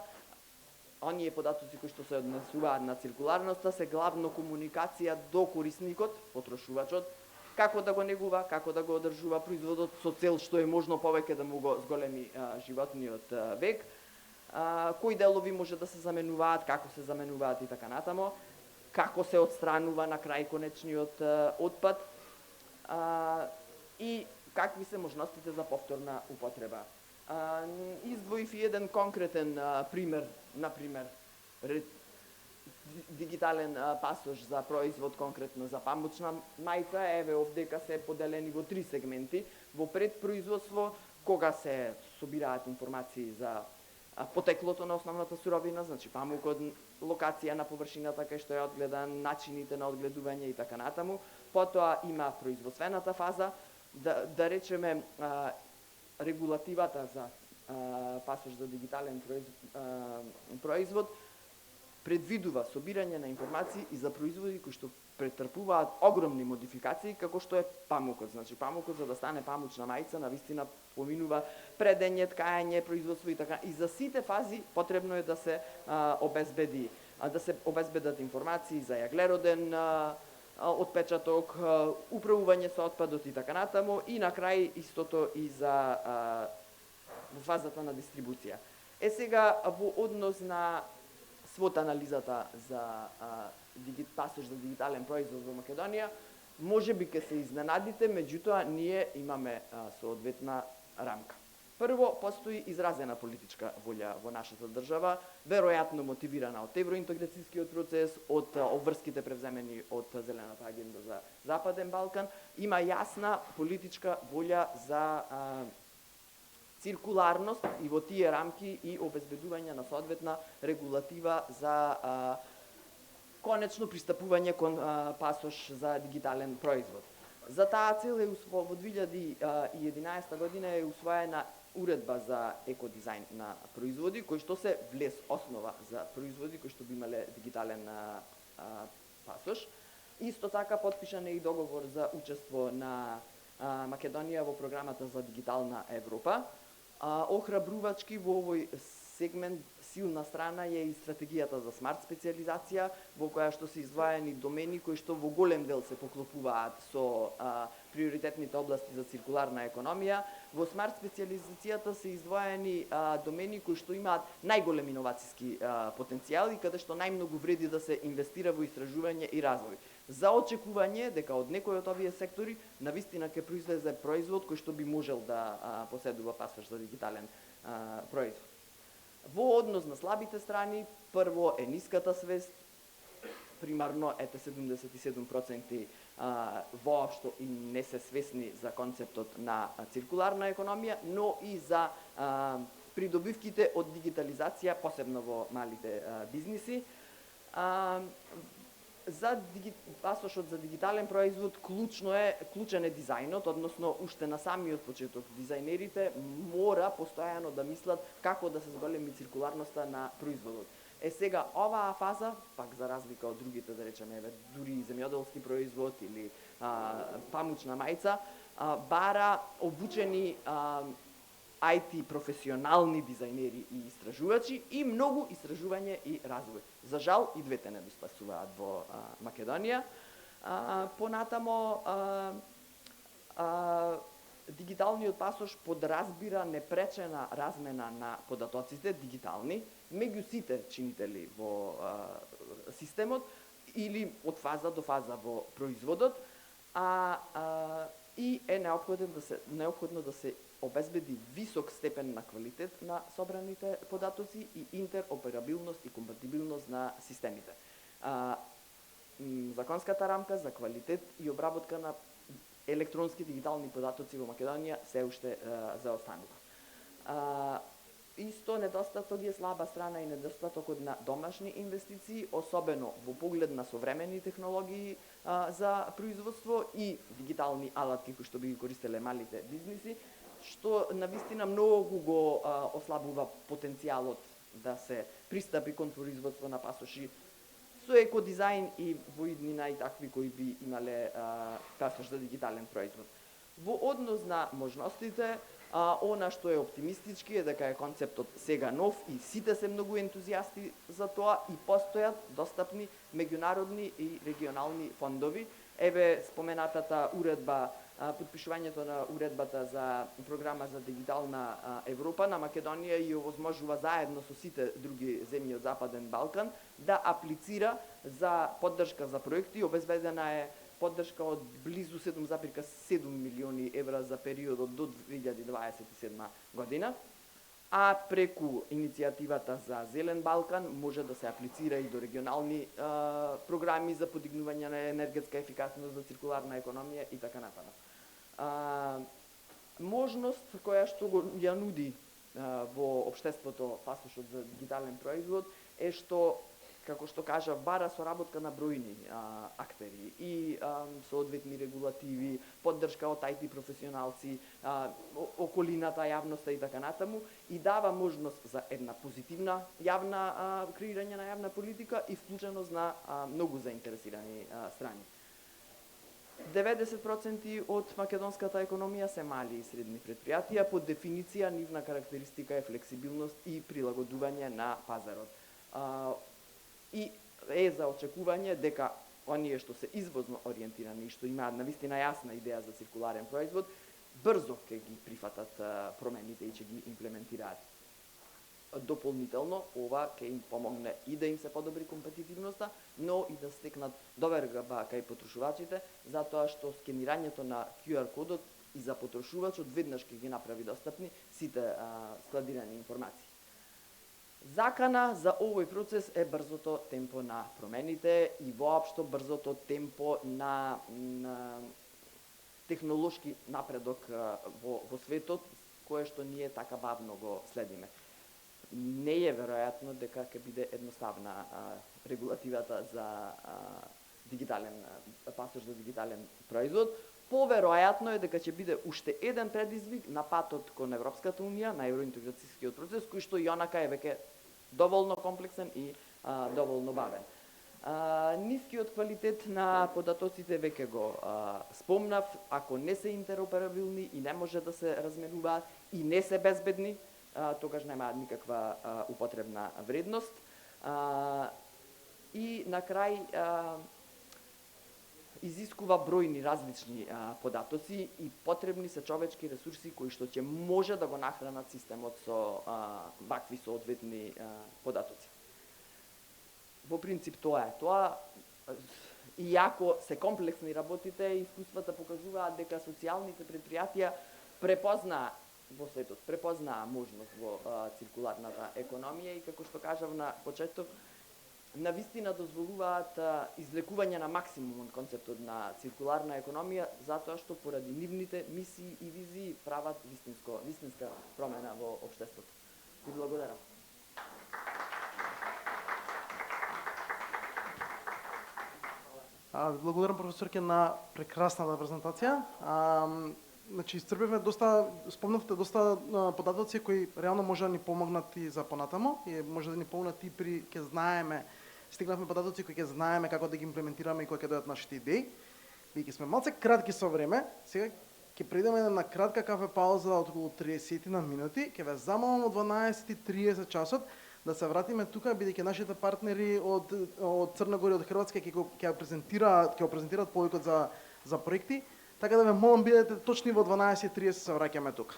оние податоци кои што се однесуваат на циркуларноста се главно комуникација до корисникот, потрошувачот, како да го негува, како да го одржува производот со цел што е можно повеќе да му го зголеми животниот век, кои делови може да се заменуваат, како се заменуваат и така натамо, како се отстранува на крај конечниот отпад и какви се можностите за повторна употреба. Издвоив и еден конкретен пример, например, дигитален пасош за производ конкретно за памучна мајца, еве овдека се поделени во 3 сегменти. Во предпроизводство, кога се собираат информации за потеклото на основната суровина, значи памукот, локација на површината кај што е одгледан, начините на одгледување и така натаму. Потоа има производствената фаза, да речеме регулативата за пасош за дигитален производ предвидува собирање на информации и за производи кои што претрпуваат огромни модификации, како што е памукот. Значи, памукот за да стане памучна мајца, навистина поминува предење, ткаење, производство и така. И за сите фази потребно е да се обезбедат информации за јаглероден отпечаток, управување со отпадот и така натаму, и на крај истото и за фазата на дистрибуција. Сега во однос на свот анализата за пасош за дигитален производ во Македонија, може би ќе се изненадите, меѓутоа ние имаме соодветна рамка. Прво, постои изразена политичка волја во нашата држава, веројатно мотивирана од евроинтеграцијскиот процес, од обврските превземени од Зелената агенда за Западен Балкан. Има јасна политичка волја за циркуларност и во тие рамки и обезбедување на соодветна регулатива за конечно пристапување кон пасош за дигитален производ. За таа цел во 2011 година е усвоена уредба за екодизајн на производи, кои што се влез основа за производи кои што би имале дигитален пасош. Исто така подпишан е и договор за учество на Македонија во програмата за дигитална Европа. Охрабрувачки во овој сегмент силна страна е и стратегијата за смарт специализација, во која што се издвоени домени кои што во голем дел се поклопуваат со приоритетните области за циркуларна економија. Во смарт специализацијата се издвоени домени кои што имаат најголем иновацијски потенцијал и каде што најмногу вреди да се инвестира во истражување и развој. За очекување дека од некој од овие сектори навистина ќе произлезе производ кој што би можел да поседува пасош за дигитален производ. Во однос на слабите страни, прво е ниската свест, примарно ете 77% воопшто и не се свесни за концептот на циркуларна економија, но и за придобивките од дигитализација, посебно во малите бизниси. За пасошот за дигитален производ клучен е дизајнот, односно уште на самиот почеток дизајнерите мора постојано да мислат како да се зголеми циркуларноста на производот. Сега оваа фаза, пак за разлика од другите, да речеме, дури земјоделски производ или памучна мајца, бара обучени IT професионални дизајнери и истражувачи и многу истражување и развој. За жал и двете недостасуваат во Македонија. Понатамо дигиталниот пасош подразбира непречена размена на податоците дигитални меѓу сите чинители во системот или од фаза до фаза во производот, и е неопходно да се обезбеди висок степен на квалитет на собраните податоци и интероперабилност и компатибилност на системите. Законската рамка за квалитет и обработка на електронски дигитални податоци во Македонија се уште заостанува. Исто недостаток е слаба страна и недостатокот на домашни инвестиции, особено во поглед на современи технологии за производство и дигитални алатки кои што би ги користеле малите бизниси, што навистина многу го ослабува потенцијалот да се пристапи кон производство на пасоши со екодизајн и во иднина и такви кои би имале пасош за дигитален производ. Во однос на можностите, она што е оптимистички е дека е концептот сега нов и сите се многу ентузијасти за тоа и постојат достапни меѓународни и регионални фондови. Еве споменатата уредба, подпишувањето на уредбата за програма за дигитална Европа на Македонија и овозможува заедно со сите други земји од Западен Балкан да аплицира за поддршка за проекти. Обезбедена е поддршка од близу 7,7 милиони евра за периодот до 2027 година, а преку иницијативата за Зелен Балкан може да се аплицира и до регионални програми за подигнување на енергетска ефикасност, за циркуларна економија и така натаму. Можност која што ја нуди во општеството пасошот за дигитален производ е што, како што кажав, бара соработка на бројни актери и соодветни регулативи, поддршка од IT професионалци, околината, јавноста и така натаму, и дава можност за една позитивна јавна креирање на јавна политика и вклученост на многу заинтересирани страни. 90% од македонската економија се мали и средни предпријатија, по дефиниција нивна карактеристика е флексибилност и прилагодување на пазарот. И е за очекување дека оние што се извозно ориентирани и што имаат навистина јасна идеја за циркуларен производ, брзо ќе ги прифатат промените и ќе ги имплементираат. Дополнително, ова ќе им помогне и да им се подобри компетитивноста, но и да стекнат доверба кај потрошувачите, затоа што скенирањето на QR кодот и за потрошувачот веднаш ќе ги направи достапни сите складирани информации. Закана за овој процес е брзото темпо на промените и воопшто брзото темпо на технолошки напредок во светот, кое што ние така бавно го следиме. Не е веројатно дека ќе биде едноставна регулативата за дигитален пасош за дигитален производ. Поверојатно е дека ќе биде уште еден предизвик на патот кон Европската унија, на евроинтеграцијскиот процес, кој што и онака е веќе доволно комплексен и доволно бавен. Нискиот квалитет на податоците веќе го спомнав, ако не се интероперабилни и не може да се разменуваат и не се безбедни, тогаш немаат никаква употребна вредност. И на крај изискува бројни различни податоци и потребни се човечки ресурси кои што ќе може да го нахранат системот со вакви соодветни податоци. Во принцип тоа е. Тоа, иако се комплексни работите, искуствата покажуваат дека социјалните предпријатија во светот препознаа можност во циркуларната економија и како што кажав на почеток, навистина дозволуваат излекување на максимум концептот на циркуларна економија, затоа што поради нивните мисии и визии прават вистинска промена во општеството. Ви благодарам. Благодарам, професорке, на прекрасната презентација. Значи, iscrpevме спомнавте доста податоци кои реално може да ни помогнат и за понатамо и може да ни помогнат и при стигнавме податоци кои ќе знаеме како да ги имплементираме и кои ќе дојдат нашите идеи. Бидејќи сме малце кратки со време, сега ќе предаме на кратка кафе пауза од околу 30 минути, ќе ве замолам од 12:30 часот да се вратиме тука, бидејќи нашите партнери од Црна Гора и од Хрватска ќе презентираат повикот за проекти, така да ве молам бидете точни во 12:30 се враќаме тука.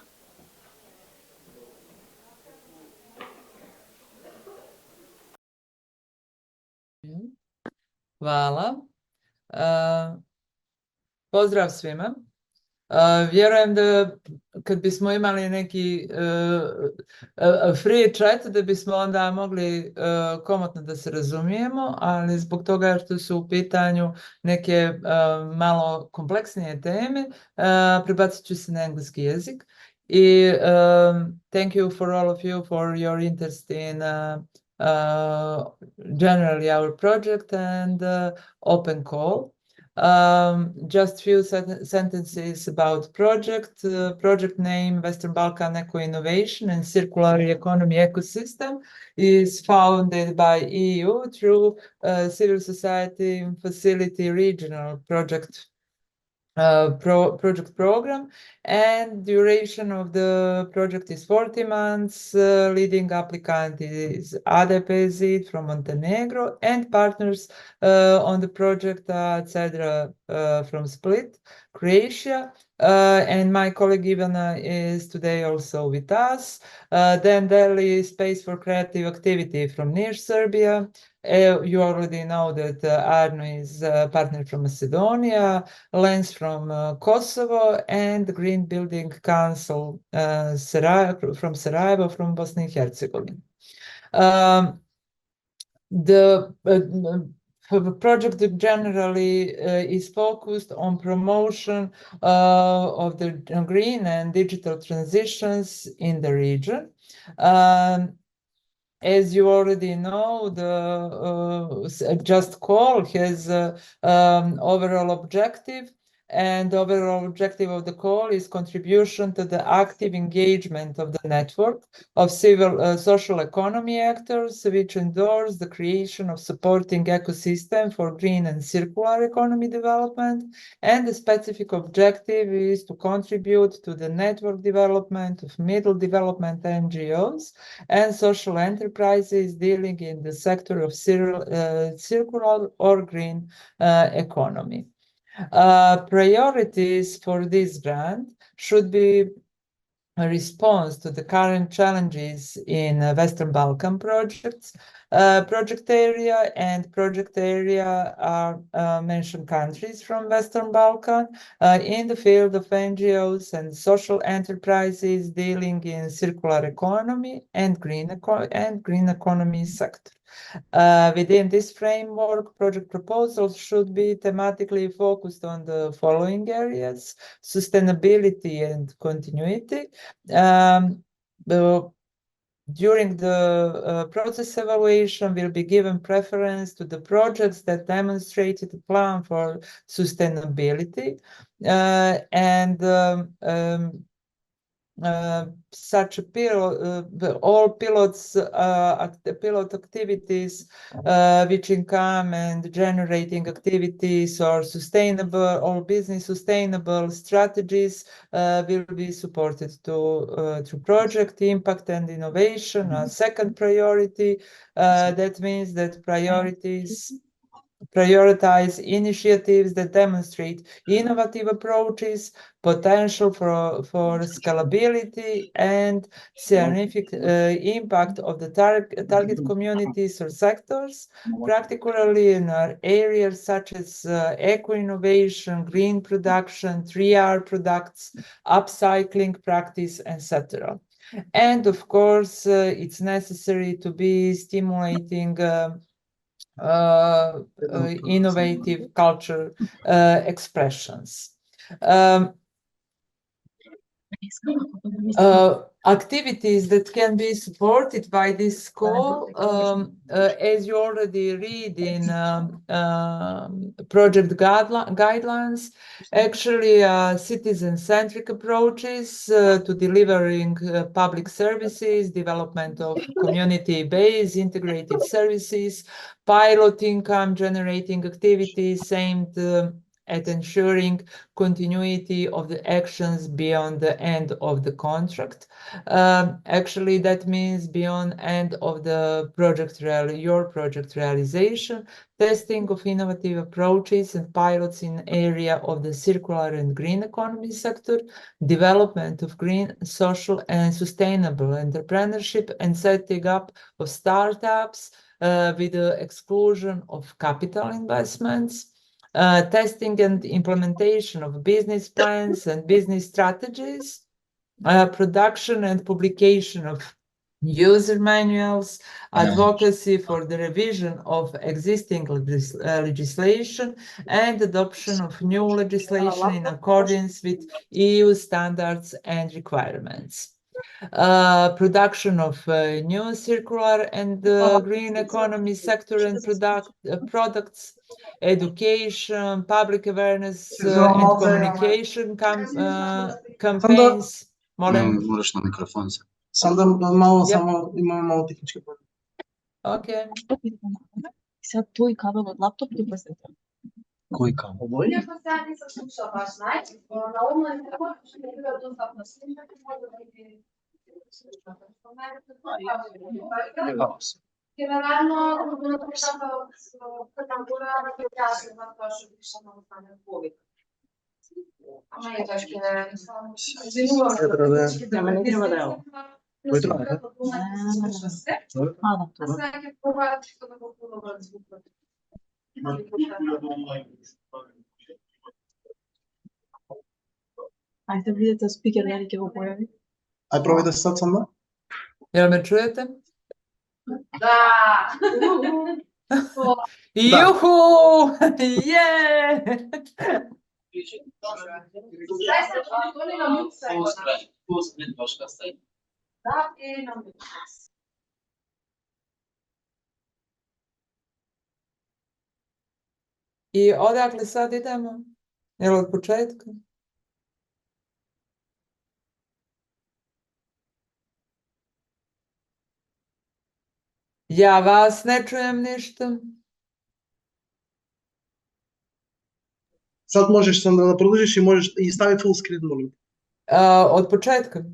Hvala. Pozdrav svima. Vjerujem da kad bismo imali neki free chat, da bismo onda mogli komotno da se razumijemo, ali zbog toga što su u pitanju neke malo kompleksnije teme, prebacit ću se na engleski jezik. I thank you for all of you for your interest in generally our project and open call. Just few sentences about project name Western Balkan Eco Innovation and Circular Economy Ecosystem is founded by EU through civil society facility regional project program, and duration of the project is 40 months. Leading applicant is ADPZ from Montenegro, and partners on the project are Cedra from Split, Croatia, and my colleague Ivana is today also with us. Then Delhi Space for Creative Activity from near Serbia. You already know that Arno is a partner from Macedonia, Lens from Kosovo, and the Green Building Council from Sarajevo, from Bosnia and Herzegovina. The project generally is focused on promotion of the green and digital transitions in the region. As you already know, the Just Call has overall objective, and the overall objective of the call is contribution to the active engagement of the network of civil social economy actors, which endorse the creation of supporting ecosystem for green and circular economy development, and the specific objective is to contribute to the network development of middle development NGOs and social enterprises dealing in the sector of circular or green economy. Priorities for this grant should be a response to the current challenges in Western Balkan projects. Project area are mentioned countries from Western Balkan in the field of NGOs and social enterprises dealing in circular economy and green economy sector. Within this framework, project proposals should be thematically focused on the following areas: sustainability and continuity. During the process evaluation, will be given preference to the projects that demonstrated a plan for sustainability, and such a all pilot activities which income and generating activities or sustainable or business sustainable strategies will be supported through project impact and innovation. A second priority, that means that prioritize initiatives that demonstrate innovative approaches, potential for scalability, and significant impact of the target communities or sectors, particularly in areas such as eco-innovation, green production, 3R products, upcycling practice, etc. And of course, it's necessary to be stimulating innovative culture expressions. Activities that can be supported by this call, as you already read in project guidelines, actually citizen-centric approaches to delivering public services, development of community-based integrated services, pilot income generating activities aimed at ensuring continuity of the actions beyond the end of the contract. Actually, that means beyond end of the your project realization, testing of innovative approaches and pilots in area of the circular and green economy sector, development of green, social, and sustainable entrepreneurship, and setting up of startups with the exclusion of capital investments. Testing and implementation of business plans and business strategies, production and publication of user manuals, advocacy for the revision of existing legislation, and adoption of new legislation in accordance with EU standards and requirements. Production of new circular and green economy sector and products, education, public awareness and communication campaigns. Можеш на микрофон. Имаме мало технички проблеми. Okay. Сега тој кабел од лаптоп ќе пресете. Кој кабел? Овој? Иако сега не се слуша баш најчесто, на онлайн превод што не бива достапна снимката, може да биде генерално, на прашата како гора ќе кажа за тоа што пиша на останен повик. Ама е тоа што не само Ама не треба да е. Кој треба? А сега ќе пробаат што да го подобрат звукот. Ајде видете спикер дали ќе го појави. Ај пробајте сад сам, да? Jel me čujete? Да! Juhu! Je! Зајста, тоа не на мјут се. Да, е на мјут. I odakle sad idemo? Jel od početka? Ja vas ne čujem ništa. Сад можеш сам да продолжиш и можеш и стави full screen, молим. Od početka?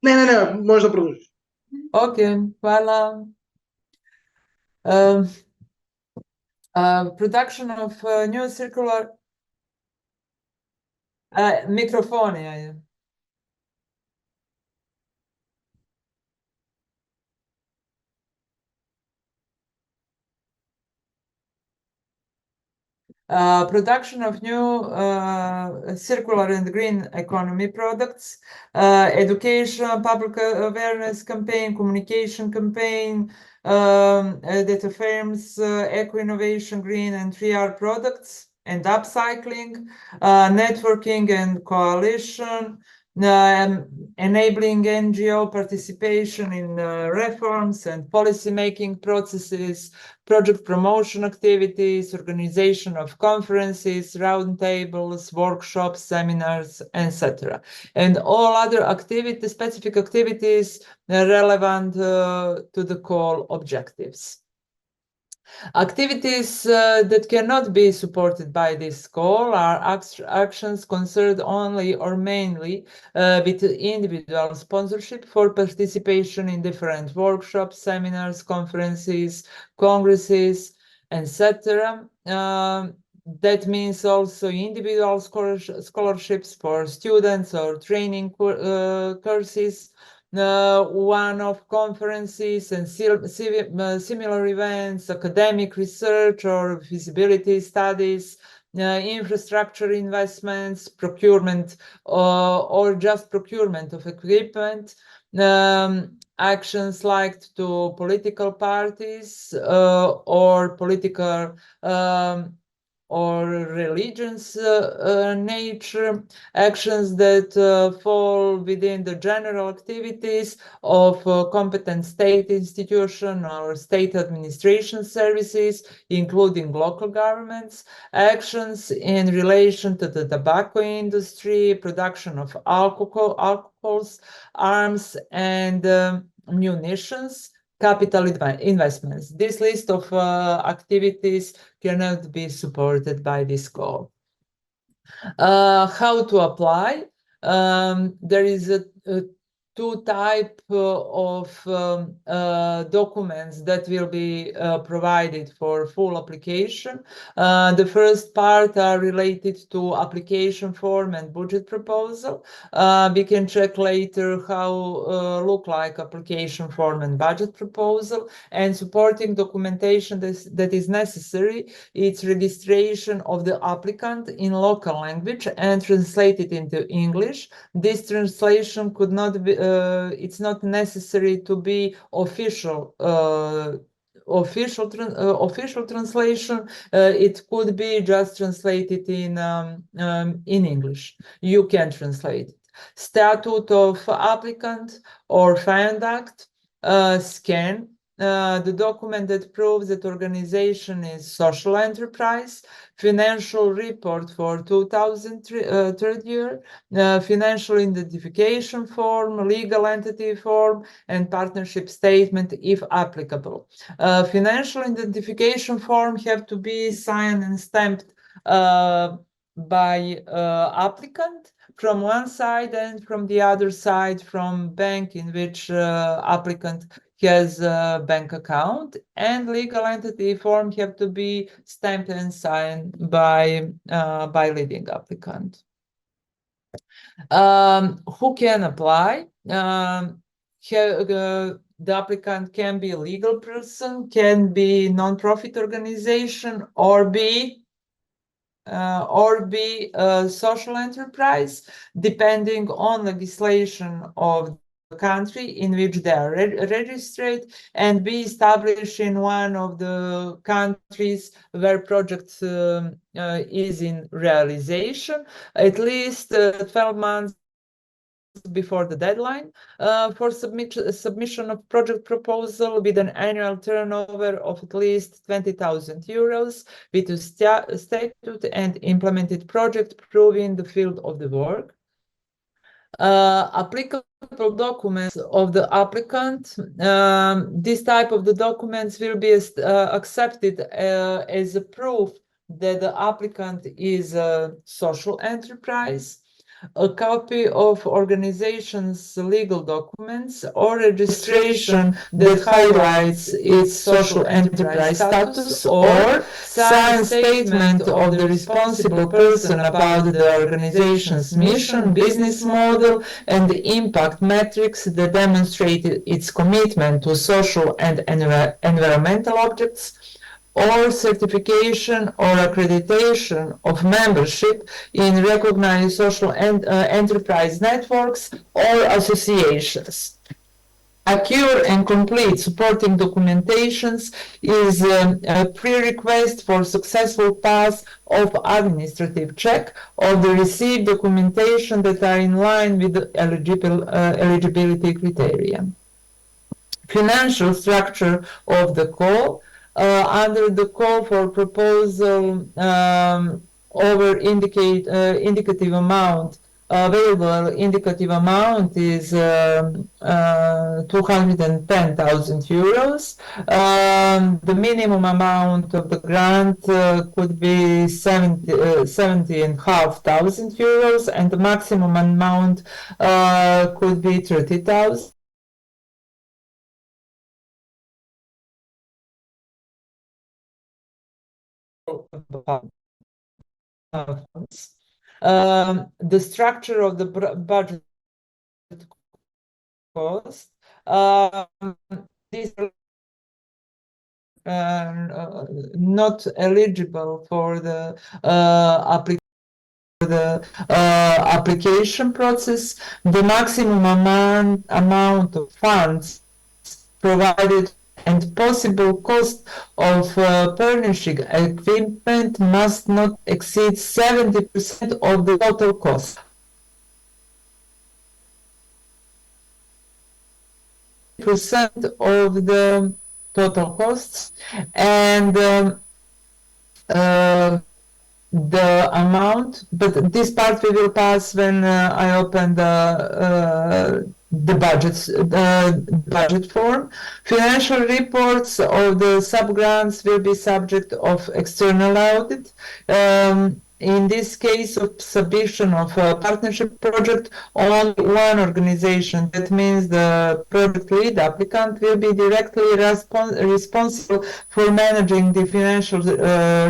Не, можеш да продолжиш. Ok, hvala. Production of new circular mikrofoni je. Production of new circular and green economy products, education, public awareness campaign, communication campaign that affirms eco-innovation, green and 3R products, and upcycling, networking and coalition, enabling NGO participation in reforms and policy-making processes, project promotion activities, organization of conferences, roundtables, workshops, seminars, etc. And all other activities, specific activities relevant to the call objectives. Activities that cannot be supported by this call are actions concerned only or mainly with individual sponsorship for participation in different workshops, seminars, conferences, congresses, etc. That means also individual scholarships for students or training courses, one-off conferences and similar events, academic research or feasibility studies, infrastructure investments, procurement or just procurement of equipment, actions linked to political parties or political or religions nature, actions that fall within the general activities of competent state institution or state administration services, including local governments, actions in relation to the tobacco industry, production of alcohols, arms, and munitions, capital investments. This list of activities cannot be supported by this call. How to apply? There is a two types of documents that will be provided for full application. The first part are related to application form and budget proposal. We can check later how look like application form and budget proposal, and supporting documentation that is necessary. It's registration of the applicant in local language and translated into English. This translation could not be it's not necessary to be official translation. It could be just translated in English. You can translate it. Statute of applicant or FIANDACT, scan the document that proves that organization is social enterprise, financial report for 2003 year, financial identification form, legal entity form, and partnership statement if applicable. Financial identification form have to be signed and stamped by applicant from one side, and from the other side from bank in which applicant has a bank account, and legal entity form have to be stamped and signed by leading applicant. Who can apply? The applicant can be a legal person, can be non-profit organization, or be a social enterprise, depending on legislation of the country in which they are registered, and be established in one of the countries where project is in realization, at least 12 months before the deadline for submission of project proposal, with an annual turnover of at least 20,000 euros, with a statute and implemented project proving the field of the work. Applicable documents of the applicant. This type of the documents will be accepted as a proof that the applicant is a social enterprise, a copy of organization's legal documents or registration that highlights its social enterprise status, or signed statement of the responsible person about the organization's mission, business model, and the impact metrics that demonstrate its commitment to social and environmental objects, or certification or accreditation of membership in recognized social enterprise networks or associations. accurate and complete supporting documentations is a prerequisite for successful pass of administrative check of the received documentation that are in line with the eligibility criteria. Financial structure of the call. Under the call for proposal over indicative amount, available indicative amount is 210,000 euros. The minimum amount of the grant could be 70,500 euros, and the maximum amount could be 30,000. The structure of the budget cost. These are not eligible for the application process. The maximum amount of funds provided and possible cost of furnishing equipment must not exceed 70% of the total cost. Percent of the total costs, and the amount, but this part we will pass when I open the budget form. Financial reports of the sub-grants will be subject of external audit. In this case of submission of a partnership project, only one organization, that means the project lead applicant, will be directly responsible for managing the financial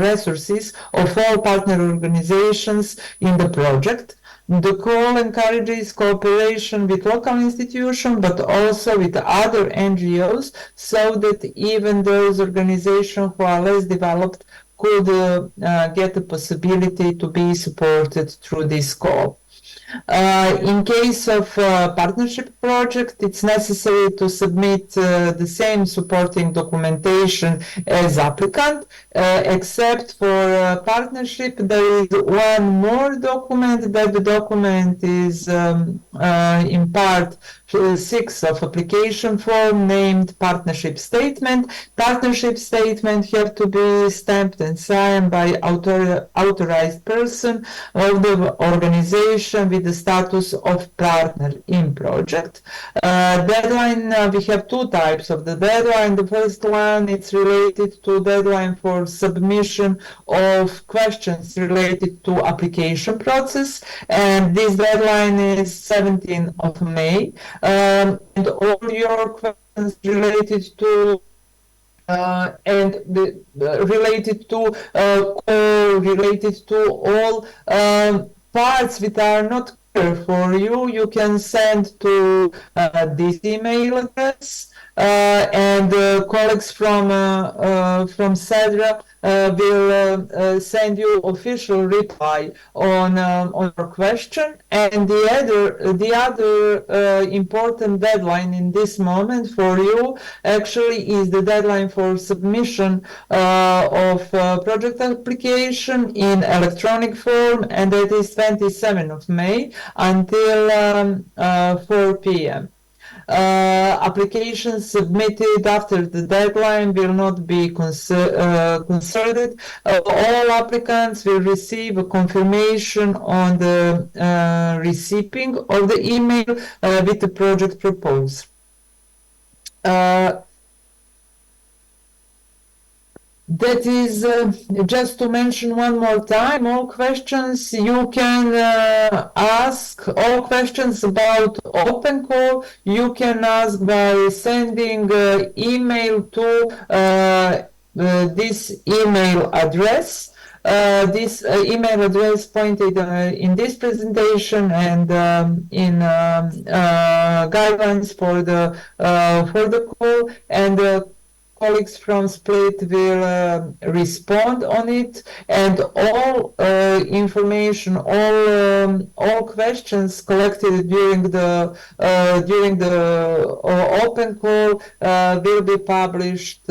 resources of all partner organizations in the project. The call encourages cooperation with local institutions, but also with other NGOs, so that even those organizations who are less developed could get the possibility to be supported through this call. In case of partnership project, it's necessary to submit the same supporting documentation as applicant, except for partnership. There is one more document. That the document is in part 6 of application form, named partnership statement. Partnership statement have to be stamped and signed by authorized person of the organization with the status of partner in project. Deadline, we have two types of the deadline. The first one, it's related to deadline for submission of questions related to application process, and this deadline is 17th of May. And all your questions related to related to all parts that are not clear for you, you can send to this email address, and colleagues from CEDRA will send you official reply on your question. And the other important deadline in this moment for you actually is the deadline for submission of project application in electronic form, and that is 27th of May until 4 p.m. Applications submitted after the deadline will not be considered. All applicants will receive a confirmation on the receiving of the email with the project proposal. That is just to mention one more time, all questions you can ask, all questions about open call, you can ask by sending email to this email address. This email address pointed in this presentation and in guidelines for the call, and colleagues from Split will respond on it, and all information, all questions collected during the open call will be published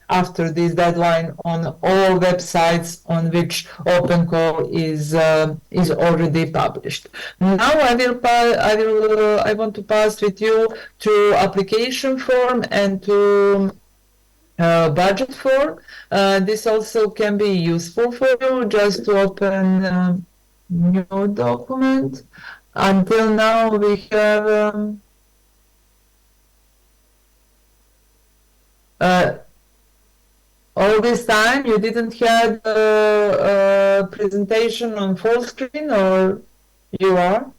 after this deadline on all websites on which open call is already published. Now I want to pass with you to application form and to budget form. This also can be useful for you just to open new document. Until now we have all this time you didn't have a presentation on full screen, or you are?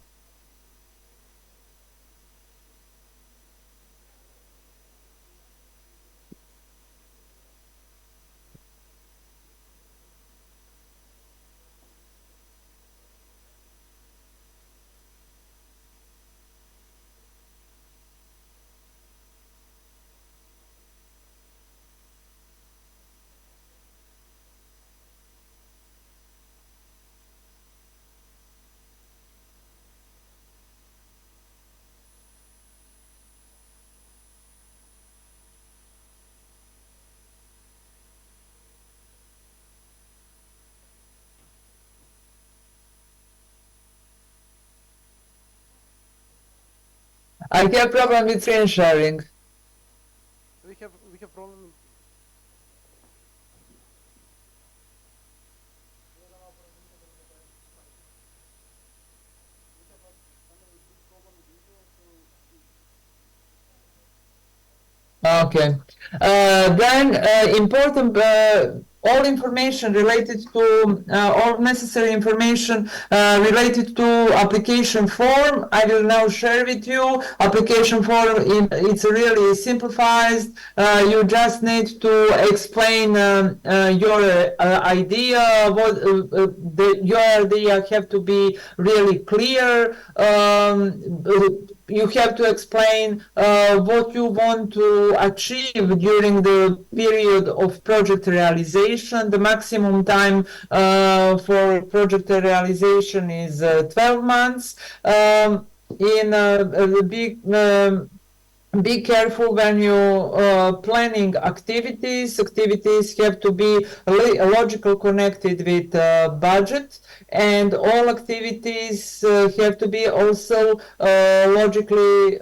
I have problem with screen sharing. We have problem. Okay. Then important all information related to all necessary information related to application form. I will now share with you. Application form, it's really simplified. You just need to explain your idea. Your idea have to be really clear. You have to explain what you want to achieve during the period of project realization. The maximum time for project realization is 12 months. Be careful when you planning activities. Activities have to be logical connected with budget, and all activities have to be also logically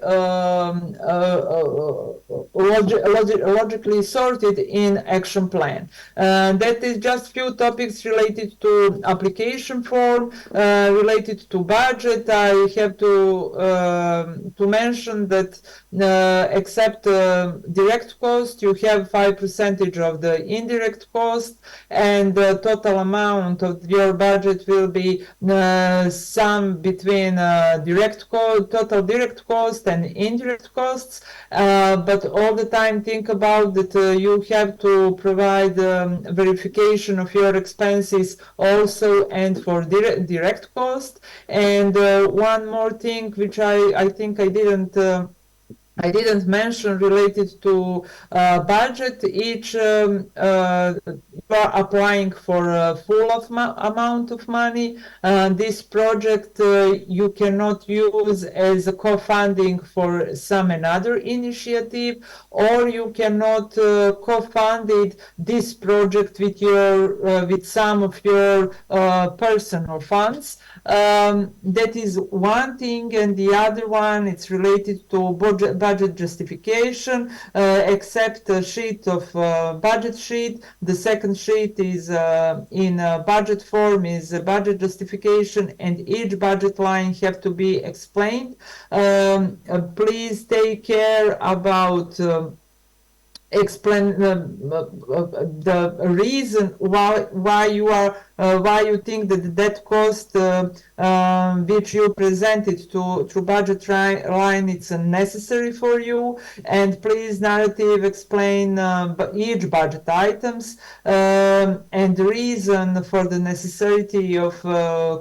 sorted in action plan. That is just few topics related to application form. Related to budget, I have to mention that except direct cost, you have 5% of the indirect cost, and the total amount of your budget will be sum between total direct cost and indirect costs. But all the time think about that you have to provide verification of your expenses also and for direct cost. And one more thing which I think I didn't mention related to budget. Each you are applying for a full amount of money. This project you cannot use as a co-funding for some another initiative, or you cannot co-fund this project with some of your personal funds. That is one thing, and the other one, it's related to budget justification. Except a sheet of budget sheet, the second sheet is in budget form is budget justification, and each budget line have to be explained. Please take care about explain the reason why you are why you think that that cost which you presented through budget line it's necessary for you, and please narrative explain each budget items and reason for the necessity of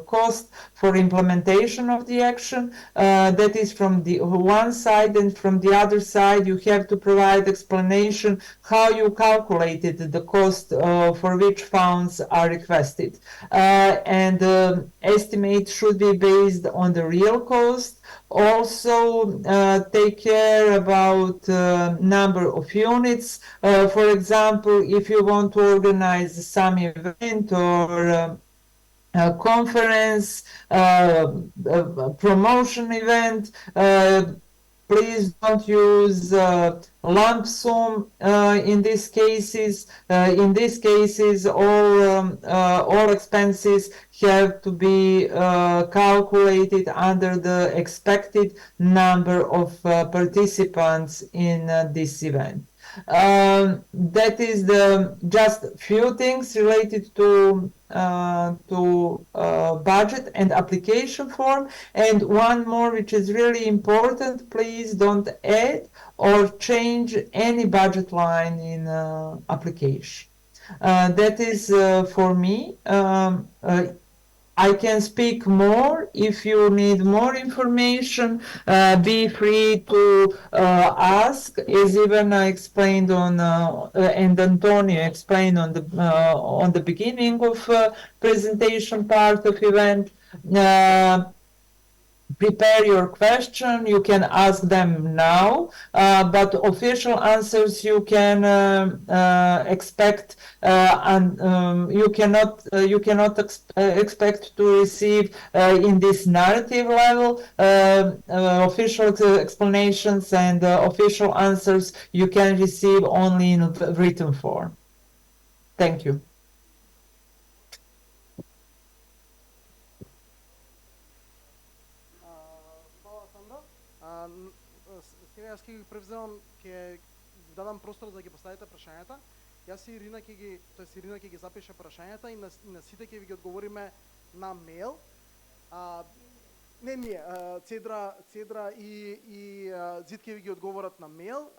cost for implementation of the action. That is from the one side, and from the other side you have to provide explanation how you calculated the cost for which funds are requested. And estimate should be based on the real cost. Also take care about number of units. For example, if you want to organize some event or conference, promotion event, please don't use lump sum in these cases. In these cases, all expenses have to be calculated under the expected number of participants in this event. That is the just few things related to budget and application form. And one more, which is really important: please don't add or change any budget line in application. That is for me. I can speak more if you need more information. Be free to ask, as even I explained on and Antonio explained on the beginning of presentation part of event. Prepare your question. You can ask them now, but official answers you can expect, and you cannot expect to receive in this narrative level. Official explanations and official answers you can receive only in written form. Thank you. Сега јас ќе ги превземам, ќе дадам простор за да ги поставите прашањата. Јас и Ирина ќе ги запише прашањата и на сите ќе ви ги одговориме на мејл. Не ние, Цедра и Зид ќе ви ги одговорат на мејл.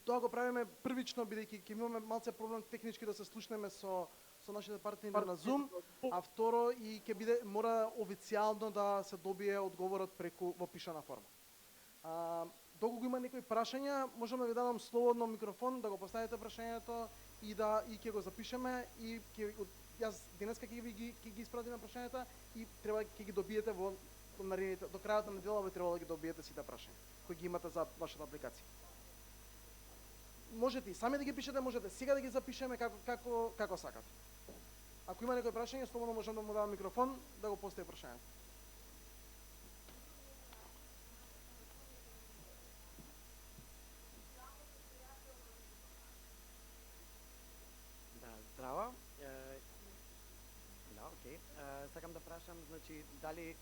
Тоа го правиме првично, бидејќи ќе имаме малце проблем технички да се слушнеме со нашите партнери на Zoom, а второ и ќе биде мора официјално да се добие одговорот преку во пишана форма. Доколку има некои прашања, можам да ви дадам слободно микрофон да го поставите прашањето и ќе го запишеме и јас денеска ќе ги испратиме прашањата и треба ќе ги добиете во наредните до крајот на неделава треба да ги добиете сите прашања кои ги имате за вашата апликација. Можете и сами да ги пишете, можете сега да ги запишеме како сакате. Ако има некои прашање, слободно можам да му дадам микрофон да го постави прашањето. Здраво. Да, окей. Сакам да прашам, значи, дали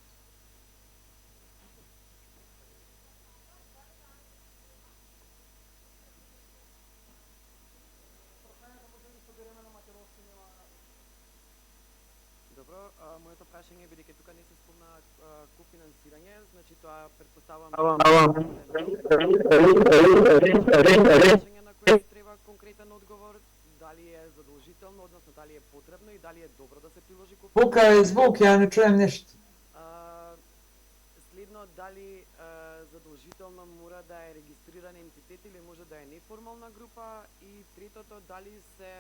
Добро, моето прашање бидејќи тука не се спомна кофинансирање, значи тоа претпоставам на кој треба конкретен одговор, дали е задолжително, односно дали е потребно и дали е добро да се приложи кофинансирање. Бука е звук, ја не чуем нешто. Следно, дали задолжително мора да е регистриран ентитет или може да е неформална група, и третото, дали се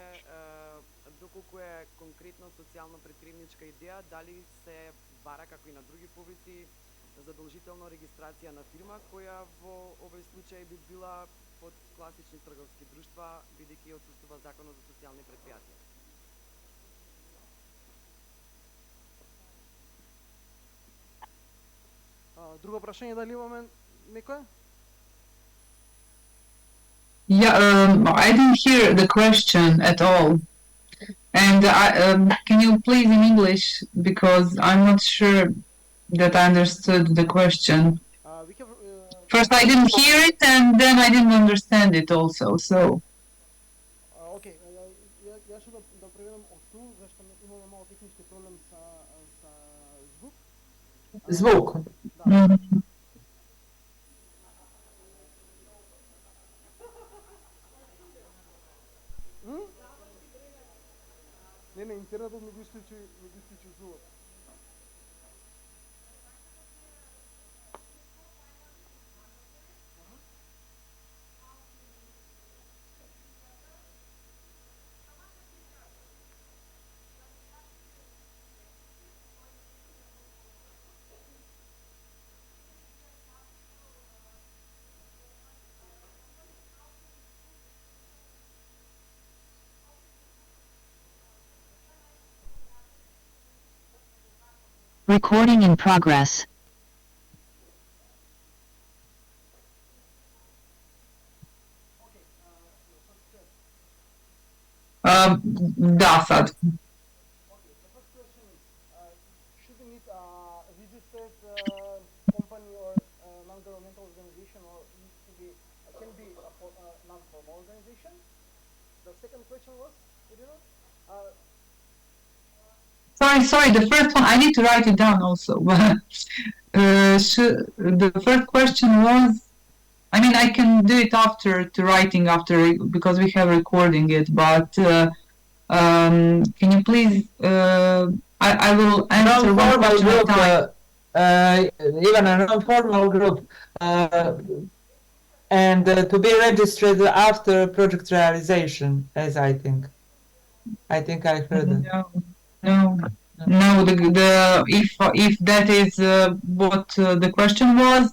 доколку е конкретно социјално предприемничка идеја, дали се бара како и на други повици задолжително регистрација на фирма, која во овој случај би била под класични трговски друштва, бидејќи отсуствува законот за социјални предпријатија. Друго прашање, дали имаме некој? Yeah, I didn't hear the question at all. And can you please in English, because I'm not sure that I understood the question. First I didn't hear it, and then I didn't understand it also, so. Окей, ја што да преведам од тул, зашто имаме мало технички проблем sa звук. Звук. Mhm. Не, интернетот ми го исклучи звукот. Recording in progress. Da, sad. Okay, the first question is, should we need a registered company or non-governmental organization, or needs to be can be a non-formal organization? The second question was, Sorry, the first one, I need to write it down also. The first question was, I mean, I can do it after because we have recording it, but can you please, I will answer one Non-formal question at a group, time. even a non-formal group, and to be registered after project realization, as I think. I think I heard it. No. If that is what the question was,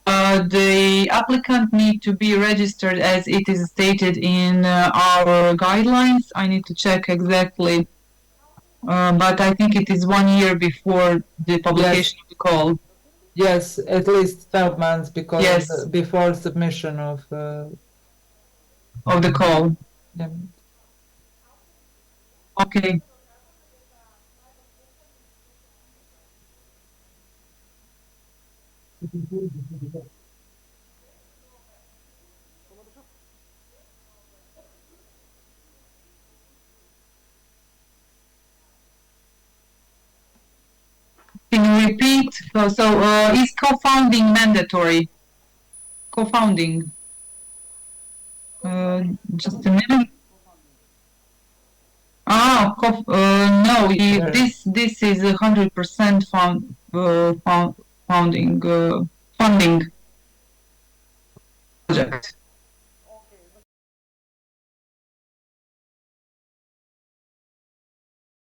the applicant need to be registered as it is stated in our guidelines. I need to check exactly, but I think it is 1 year before the publication of the call. Yes, at least 12 months because Yes. before submission of the call. Yeah. Okay. Can you repeat? Is co-founding mandatory? Co-founding. Just a minute. No. This is 100% funding project.